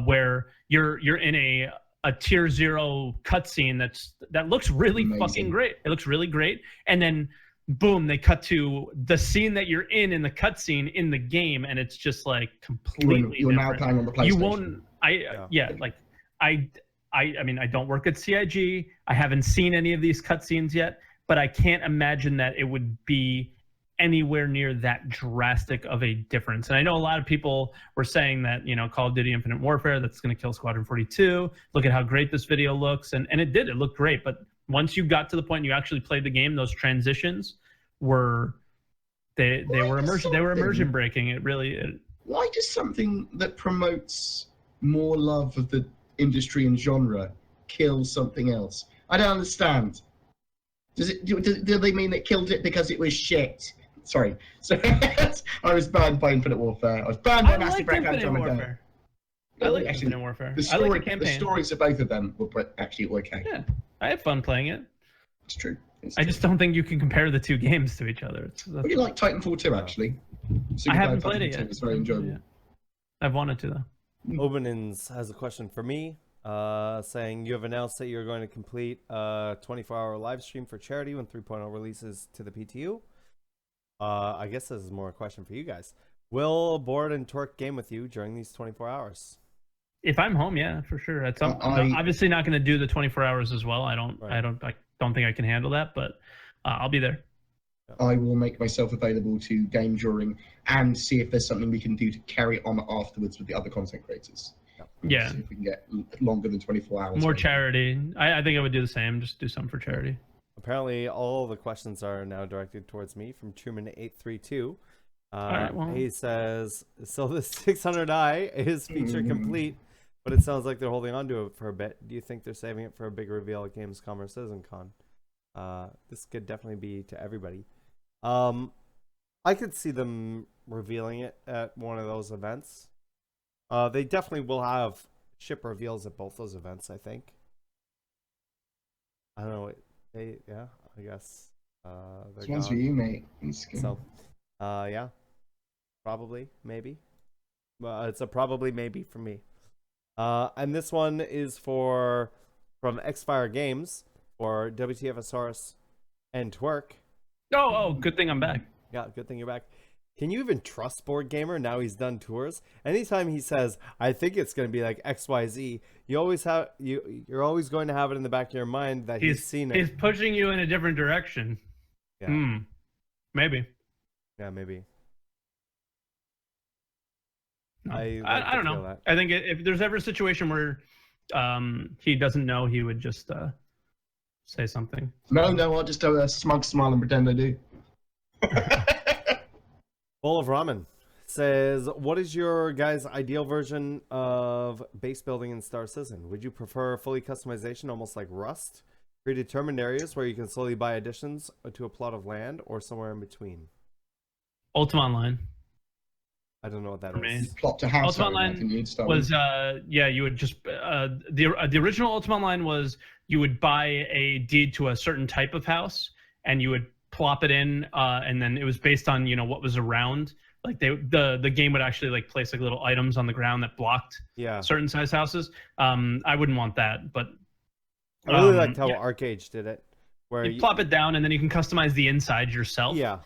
where you're in a tier 0 cutscene that looks really fucking great. It looks really great, and then boom, they cut to the scene that you're in the cutscene in the game, and it's just like completely
you're
different.
now playing on the PlayStation.
You won't. I mean, I don't work at CIG. I haven't seen any of these cutscenes yet, but I can't imagine that it would be anywhere near that drastic of a difference. And I know a lot of people were saying that, Call of Duty Infinite Warfare, that's going to kill Squadron 42. Look at how great this video looks. And it did. It looked great. But once you got to the point you actually played the game, those transitions were immersion breaking. It really.
Why does something that promotes more love of the industry and genre kill something else? I don't understand. Do they mean it killed it because it was shit? Sorry. So I was banned by Infinite Warfare. I was banned by Massive
Infinite Warfare. I like Infinite Warfare.
The stories of both of them were actually okay.
Yeah, I had fun playing it.
It's true.
I just don't think you can compare the two games to each other.
Well, you like Titanfall 2, actually.
I haven't played it yet.
It's very enjoyable. Yeah.
I've wanted to, though.
Obenins has a question for me, saying you have announced that you're going to complete a 24-hour live stream for charity when 3.0 releases to the PTU. I guess this is more a question for you guys. Will Bored and Torque game with you during these 24 hours?
If I'm home, yeah, for sure. I'm obviously not going to do the 24 hours as well. I don't think I can handle that, but I'll be there.
I will make myself available to game during and see if there's something we can do to carry on afterwards with the other content creators.
Yeah.
See if we can get longer than 24 hours.
More charity. I think I would do the same. Just do something for charity.
Apparently, all the questions are now directed towards me from Truman832. He says, so the 600i is feature complete, but it sounds like they're holding on to it for a bit. Do you think they're saving it for a big reveal at Gamescom or CitizenCon? This could definitely be to everybody. I could see them revealing it at one of those events. They definitely will have ship reveals at both those events, I think. I don't know. I guess.
This one's for you, mate.
So, yeah. Probably, maybe. Well, it's a probably maybe for me. And this one is from Xfire Games for WTFOSAURUS and Twerk.
Oh, good thing I'm back.
Yeah, good thing you're back. Can you even trust BoredGamer now he's done tours? Anytime he says, I think it's going to be like XYZ, you're always going to have it in the back of your mind that he's seen it.
He's pushing you in a different direction.
Yeah.
Maybe.
Yeah, maybe.
No, I don't know. I think if there's ever a situation where he doesn't know, he would just say something.
No, I'll just do a smug smile and pretend I do.
Bowl of Ramen says, what is your guys' ideal version of base building in Star Citizen? Would you prefer fully customization, almost like Rust? Predetermined areas where you can slowly buy additions to a plot of land, or somewhere in between?
Ultima Online.
I don't know what that is.
Plot to house.
Ultima Online was you would just the original Ultima Online was you would buy a deed to a certain type of house and you would plop it in, and then it was based on what was around. Like the game would actually like place like little items on the ground that blocked certain size houses. I wouldn't want that, but
I really liked how
yeah.
Arcade did it, where
You plop it down and then you can customize the inside yourself.
Yeah.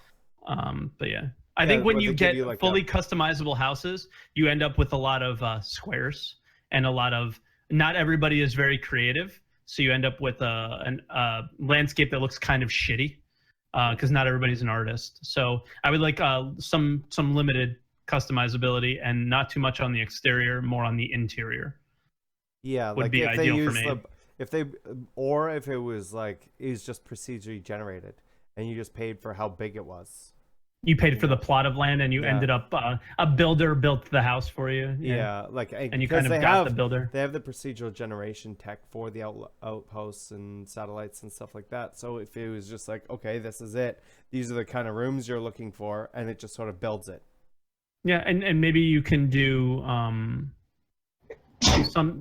But yeah, I think when
where
you
they give
get
you, like,
fully customizable houses, you end up with a lot of squares and a lot of. Not everybody is very creative, so you end up with a landscape that looks kind of shitty because not everybody's an artist. So I would like some limited customizability and not too much on the exterior, more on the interior.
Yeah,
would
like
be
if they
ideal for
use
me.
if it was like it was just procedurally generated and you just paid for how big it was.
You paid for the plot of land and you ended up a builder built the house for you.
Yeah, like
and you kind of got the builder.
They have the procedural generation tech for the outposts and satellites and stuff like that. So if it was just like, okay, this is it. These are the kind of rooms you're looking for, and it just sort of builds it.
Yeah, and maybe you can do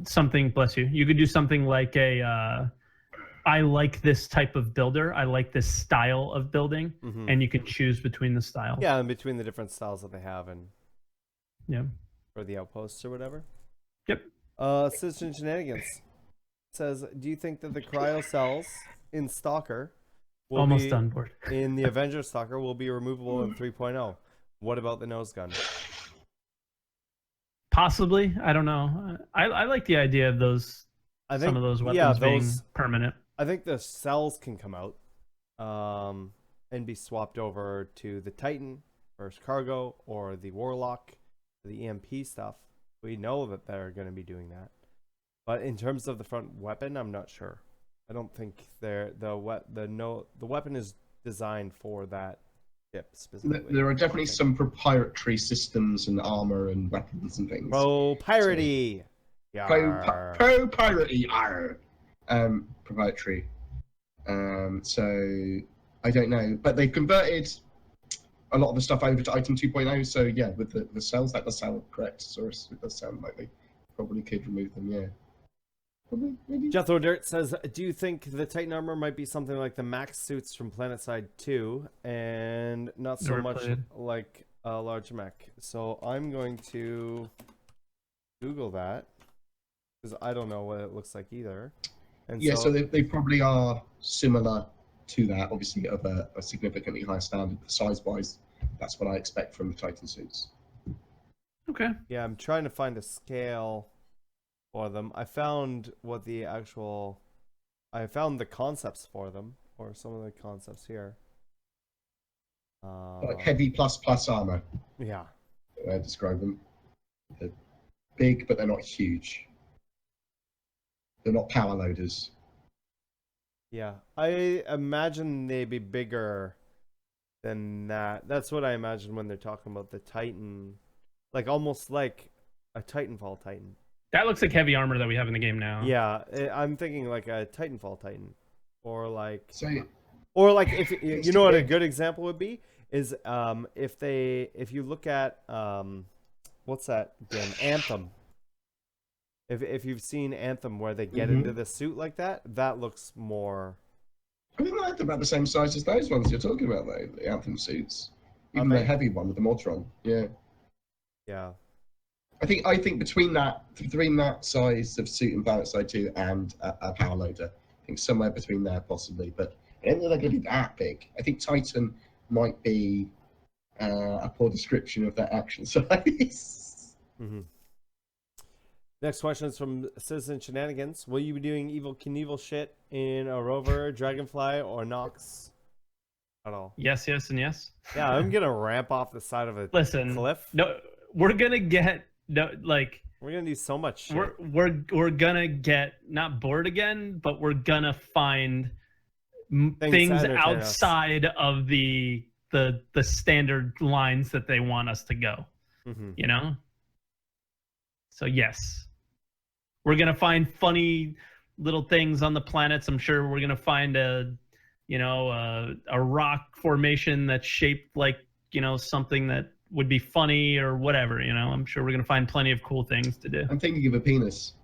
something. Bless you. You could do something like a. I like this type of builder. I like this style of building, and you can choose between the styles.
Yeah, and between the different styles that they have, and for the outposts or whatever.
Yep.
Citizen Shenanigans says, "Do you think that the cryo cells in Stalker will
almost
be,
done, Bored,
in the Avenger Stalker will be removable in 3.0? What about the nose gun?"
Possibly. I don't know. I like the idea of those.
I think
some of those weapons being permanent.
I think the cells can come out and be swapped over to the Titan, First Cargo, or the Warlock, the EMP stuff. We know that they're going to be doing that. But in terms of the front weapon, I'm not sure. I don't think the weapon is designed for that ship specifically.
There are definitely some proprietary systems and armor and weapons and things.
Pro-piratey!
Pro-piratey! Proprietary. So I don't know, but they've converted a lot of the stuff over to item 2.0. So yeah, with the cells, that does sound correct. Source, it does sound like they probably could remove them. Yeah, probably maybe.
Jethro Dirt says, "Do you think the Titan armor might be something like the max suits from PlanetSide 2, and not so much like a large mech?" So I'm going to Google that because I don't know what it looks like either. And
yeah, so they probably are similar to that, obviously of a significantly higher standard, size-wise. That's what I expect from the Titan suits.
Okay.
Yeah, I'm trying to find a scale for them. I found I found the concepts for them, or some of the concepts here.
Like heavy plus armor.
Yeah.
I describe them. They're big, but they're not huge. They're not power loaders.
Yeah, I imagine they'd be bigger than that. That's what I imagine when they're talking about the Titan, like almost like a Titanfall Titan.
That looks like heavy armor that we have in the game now.
Yeah, I'm thinking like a Titanfall Titan, or like,
so,
if you know what a good example would be is if you look at what's that game, Anthem. If you've seen Anthem where they get into the suit like that, that looks more.
I think they're about the same size as those ones you're talking about, though. The Anthem suits, even the heavy one with the Mortron. Yeah.
Yeah.
I think between that size of suit and PlanetSide 2 and a power loader, I think somewhere between there possibly. But I don't think they're going to be that big. I think Titan might be a poor description of that actual size.
Mm-hmm. Next question is from Citizen Shenanigans. Will you be doing Evil Knievel shit in a Rover, Dragonfly, or Nox at all?
Yes, and yes.
Yeah, I'm gonna ramp off the side of a cliff.
No, we're gonna get we're
gonna do so much shit.
We're gonna get not bored again, but we're gonna find things outside of the standard lines that they want us to go. You know. So yes. We're gonna find funny little things on the planets. I'm sure we're gonna find a rock formation that's shaped like something that would be funny or whatever. I'm sure we're gonna find plenty of cool things to do.
I'm thinking of a penis.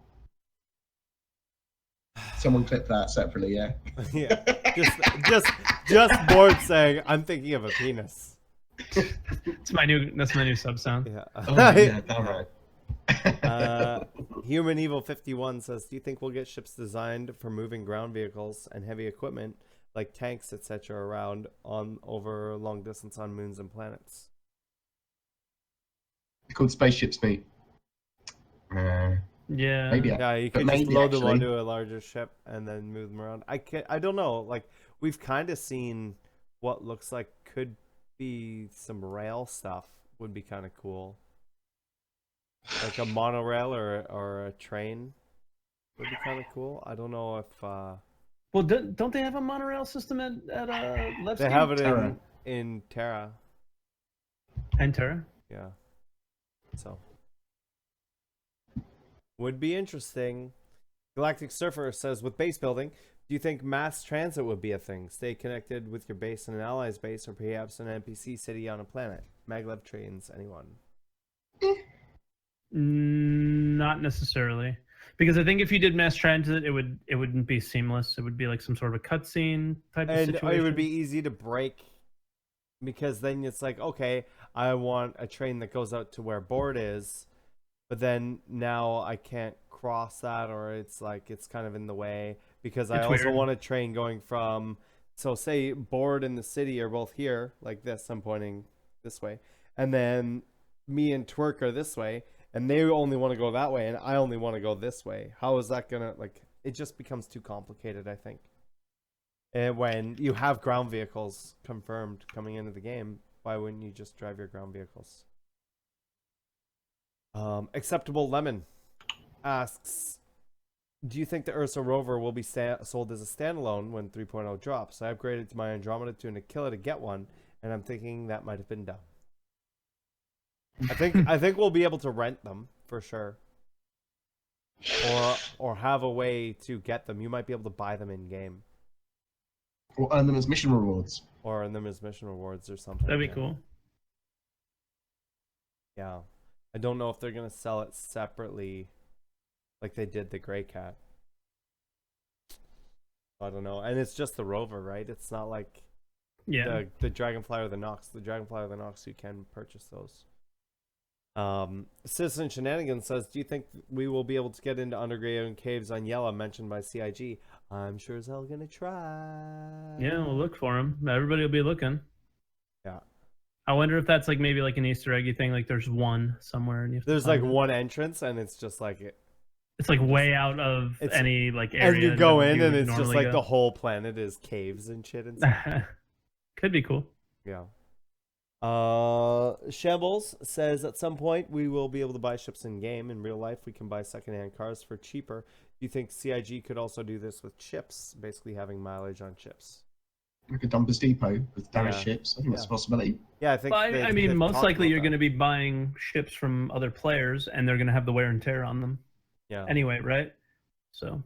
Someone clip that separately, yeah.
Yeah, just Bored saying I'm thinking of a penis.
That's my new sub sound.
Yeah.
Oh, yeah, all right.
Human Evil 51 says, do you think we'll get ships designed for moving ground vehicles and heavy equipment like tanks, etc., around on over long distance on moons and planets?
They're called spaceships, mate.
Yeah.
Maybe.
Yeah, you
But
could just
maybe,
load them
actually.
onto a larger ship and then move them around. I don't know. Like, we've kind of seen what looks like could be some rail stuff. Would be kind of cool. Like a monorail or a train would be kind of cool. I don't know if
Well, don't they have a monorail system at Levski?
they have it
Terra.
in Terra.
And Terra?
Yeah. So would be interesting. Galactic Surfer says, with base building, do you think mass transit would be a thing? Stay connected with your base and an ally's base, or perhaps an NPC city on a planet? Maglev trains, anyone?
Not necessarily, because I think if you did mass transit, it wouldn't be seamless. It would be like some sort of a cutscene type of
And
situation.
it would be easy to break, because then it's like, okay, I want a train that goes out to where Board is, but then now I can't cross that, or it's like it's kind of in the way, because I
It's
also
weird.
want a train going from, so say Board and the city are both here like this, I'm pointing this way, and then me and Twerk are this way, and they only want to go that way and I only want to go this way. How is that gonna, like, it just becomes too complicated, I think. And when you have ground vehicles confirmed coming into the game, why wouldn't you just drive your ground vehicles? Acceptable Lemon asks, do you think the Ursa rover will be sold as a standalone when 3.0 drops? I upgraded to my Andromeda to an Aquila to get one, and I'm thinking that might have been dumb. I think we'll be able to rent them for sure, or have a way to get them. You might be able to buy them in game,
Or earn them as mission rewards.
or earn them as mission rewards or something.
That'd be
yeah.
cool.
Yeah, I don't know if they're gonna sell it separately, like they did the Grey Cat. I don't know, and it's just the rover, right? It's not like
Yeah.
the Dragonfly or the Nox. The Dragonfly or the Nox, you can purchase those. Citizen Shenanigans says, do you think we will be able to get into underground caves on Yella mentioned by CIG? I'm sure as hell gonna try.
Yeah, we'll look for them. Everybody will be looking.
Yeah.
I wonder if that's like maybe like an Easter eggy thing. Like there's one somewhere, and you have to
There's
find
like
it.
one entrance, and it's just like it.
It's like way out of
It's-
any like area.
And you go
that
in,
you
and
would
it's just
normally
like
go.
the whole planet is caves and shit and stuff.
Could be cool.
Yeah. Shambles says, at some point we will be able to buy ships in game. In real life, we can buy secondhand cars for cheaper. Do you think CIG could also do this with ships, basically having mileage on ships?
Like a dumpers depot with damaged
Yeah.
ships. I think that's
Yeah.
a possibility.
Yeah, I think.
But I mean,
they've
most
talked
likely
about
you're
that.
going to be buying ships from other players, and they're going to have the wear and tear on them
Yeah.
anyway, right? So,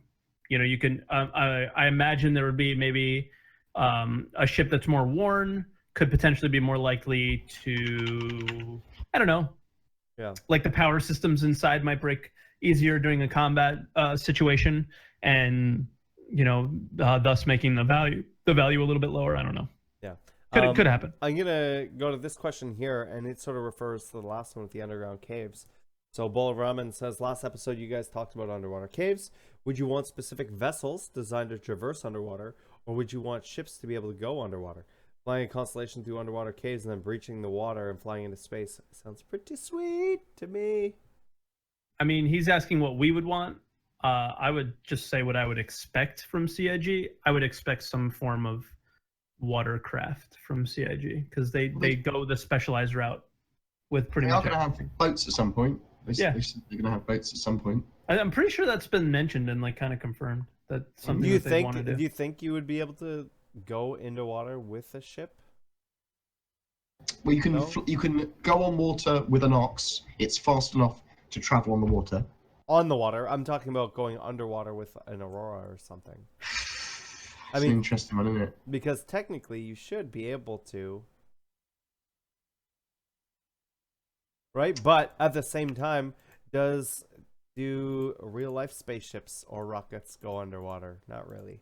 you know, you can. I imagine there would be maybe a ship that's more worn could potentially be more likely to. I don't know.
Yeah.
Like the power systems inside might break easier during a combat situation, and you know, thus making the value a little bit lower. I don't know.
Yeah.
Could happen.
I'm gonna go to this question here, and it sort of refers to the last one with the underground caves. So Bowl of Ramen says, last episode you guys talked about underwater caves. Would you want specific vessels designed to traverse underwater, or would you want ships to be able to go underwater? Flying a constellation through underwater caves and then breaching the water and flying into space sounds pretty sweet to me.
I mean, he's asking what we would want. I would just say what I would expect from CIG. I would expect some form of watercraft from CIG because they go the specialized route with pretty
They are
much
going to
everything.
have boats at some point. They
Yeah.
said they're going to have boats at some point.
I'm pretty sure that's been mentioned and like kind of confirmed that something
Do you
that they
think?
want to do.
Do you think you would be able to go into water with a ship?
Well, you can
No?
you can go on water with an ox. It's fast enough to travel on the water.
On the water. I'm talking about going underwater with an Aurora or something. I
It's
mean-
an interesting one, isn't it?
Because technically you should be able to. Right? But at the same time, do real life spaceships or rockets go underwater? Not really.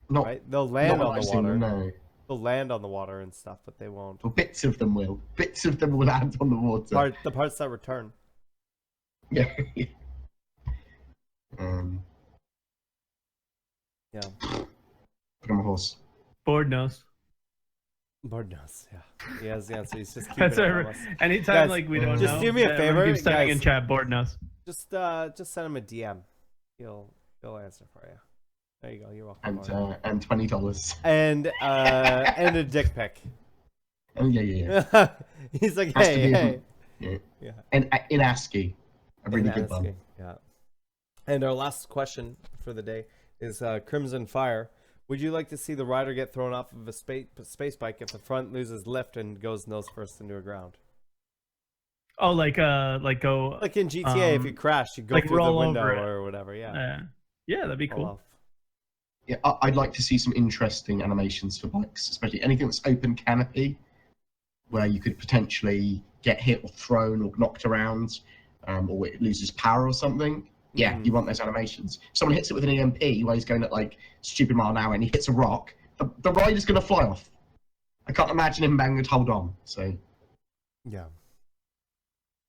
Not,
Right? They'll land
not
on
what
the
I've seen,
water.
no.
They'll land on the water and stuff, but they won't.
Well, bits of them will. Bits of them will land on the water.
The parts that return.
Yeah.
Yeah.
Put on my horse.
Board knows.
Board knows. Yeah. He has the answer. He's just keeping
That's
it
our,
from us.
anytime
Guys,
like we don't
just
know.
do me a
everyone
favor,
keeps typing in
guys.
chat. Board knows.
Just send him a DM. He'll answer for you. There you go. You're welcome.
And $20.
And a dick pic.
Oh yeah.
He's like,
Has to
hey,
be-
hey.
Yeah. And in ASCII, a really good one.
Yeah. And our last question for the day is Crimson Fire. Would you like to see the rider get thrown off of a space bike if the front loses lift and goes nose first into a ground?
Oh, like go
Like in GTA, if you crash, you go
like
through the
roll
window
over it.
or whatever. Yeah.
Yeah, that'd be
Roll
cool.
off.
Yeah, I'd like to see some interesting animations for bikes, especially anything that's open canopy, where you could potentially get hit or thrown or knocked around, or it loses power or something. Yeah, you want those animations. If someone hits it with an EMP while he's going at like stupid mile an hour and he hits a rock, the rider's going to fly off. I can't imagine him being able to hold on. So
Yeah.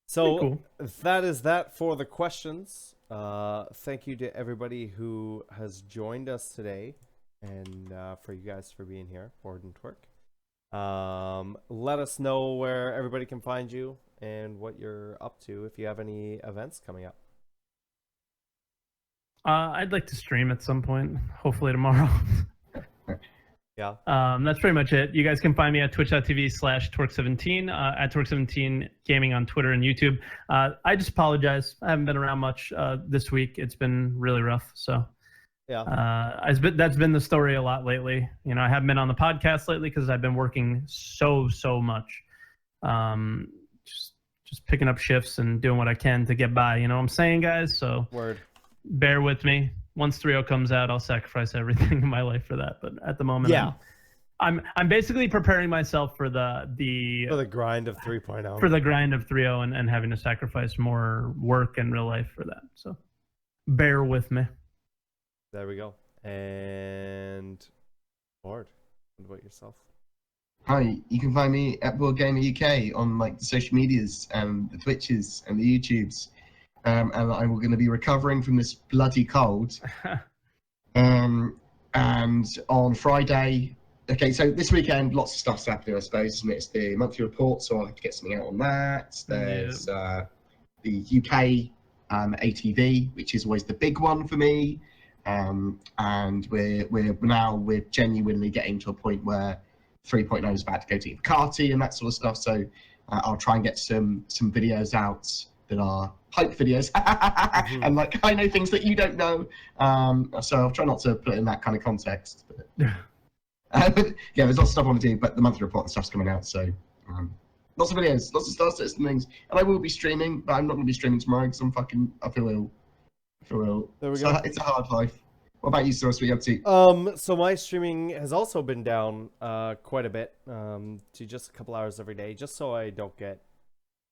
So
Cool.
that is that for the questions. Thank you to everybody who has joined us today, and for you guys for being here, Bored and Twerk. Let us know where everybody can find you and what you're up to if you have any events coming up.
I'd like to stream at some point, hopefully tomorrow.
Yeah.
That's pretty much it. You guys can find me at twitch.tv/Twerk17, at Twerk17 Gaming on Twitter and YouTube. I just apologize. I haven't been around much this week. It's been really rough. So
Yeah.
that's been the story a lot lately. You know, I haven't been on the podcast lately because I've been working so much. Just picking up shifts and doing what I can to get by. You know what I'm saying, guys? So
Word.
bear with me. Once 3.0 comes out, I'll sacrifice everything in my life for that. But at the moment,
Yeah.
I'm basically preparing myself for the
For the grind of 3.0.
for the grind of 3.0 and having to sacrifice more work in real life for that. So bear with me.
There we go. And Bored. What about yourself?
hi, you can find me at BoredGamerUK on like the social medias and the Twitches and the YouTubes. And I'm going to be recovering from this bloody cold. And on Friday, okay, so this weekend, lots of stuff's happening, I suppose. And it's the monthly report, so I'll have to get something out on that. There's the UK AtV, which is always the big one for me. And we're genuinely getting to a point where 3.0 is about to go to Evocati and that sort of stuff. So I'll try and get some videos out that are hype videos and like I know things that you don't know. So I'll try not to put it in that kind of context. But yeah, there's lots of stuff I want to do, but the monthly report and stuff's coming out, so lots of videos, lots of Star Citizen things, and I will be streaming, but I'm not going to be streaming tomorrow because I feel ill.
There we
So
go.
it's a hard life. What about you, Star? What are you up to?
So my streaming has also been down quite a bit to just a couple hours every day, just so I don't get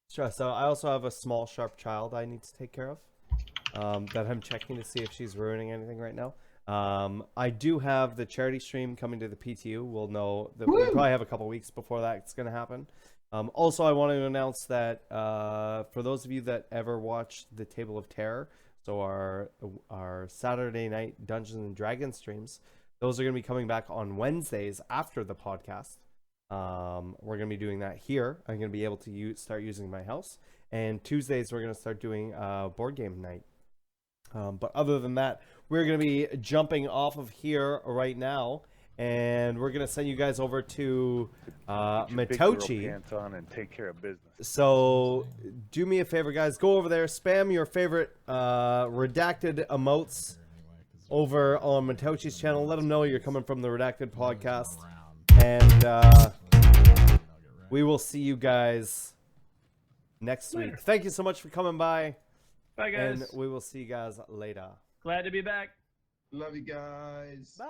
stressed out. I also have a small, sharp child I need to take care of that I'm checking to see if she's ruining anything right now. I do have the charity stream coming to the PTU. We'll know that we'll probably have a couple weeks before that's going to happen. Also, I want to announce that for those of you that ever watched the Table of Terror, so our Saturday night Dungeons and Dragons streams, those are going to be coming back on Wednesdays after the podcast. We're going to be doing that here. I'm going to be able to start using my house. And Tuesdays, we're going to start doing board game night. But other than that, we're going to be jumping off of here right now. And we're going to send you guys over to Matochi.
Pants on and take care of business.
So do me a favor, guys. Go over there. Spam your favorite Redacted emotes over on Matochi's channel. Let them know you're coming from the Redacted podcast. And we will see you guys next week. Thank you so much for coming by.
Bye, guys.
And we will see you guys later.
Glad to be back.
Love you guys.
Bye.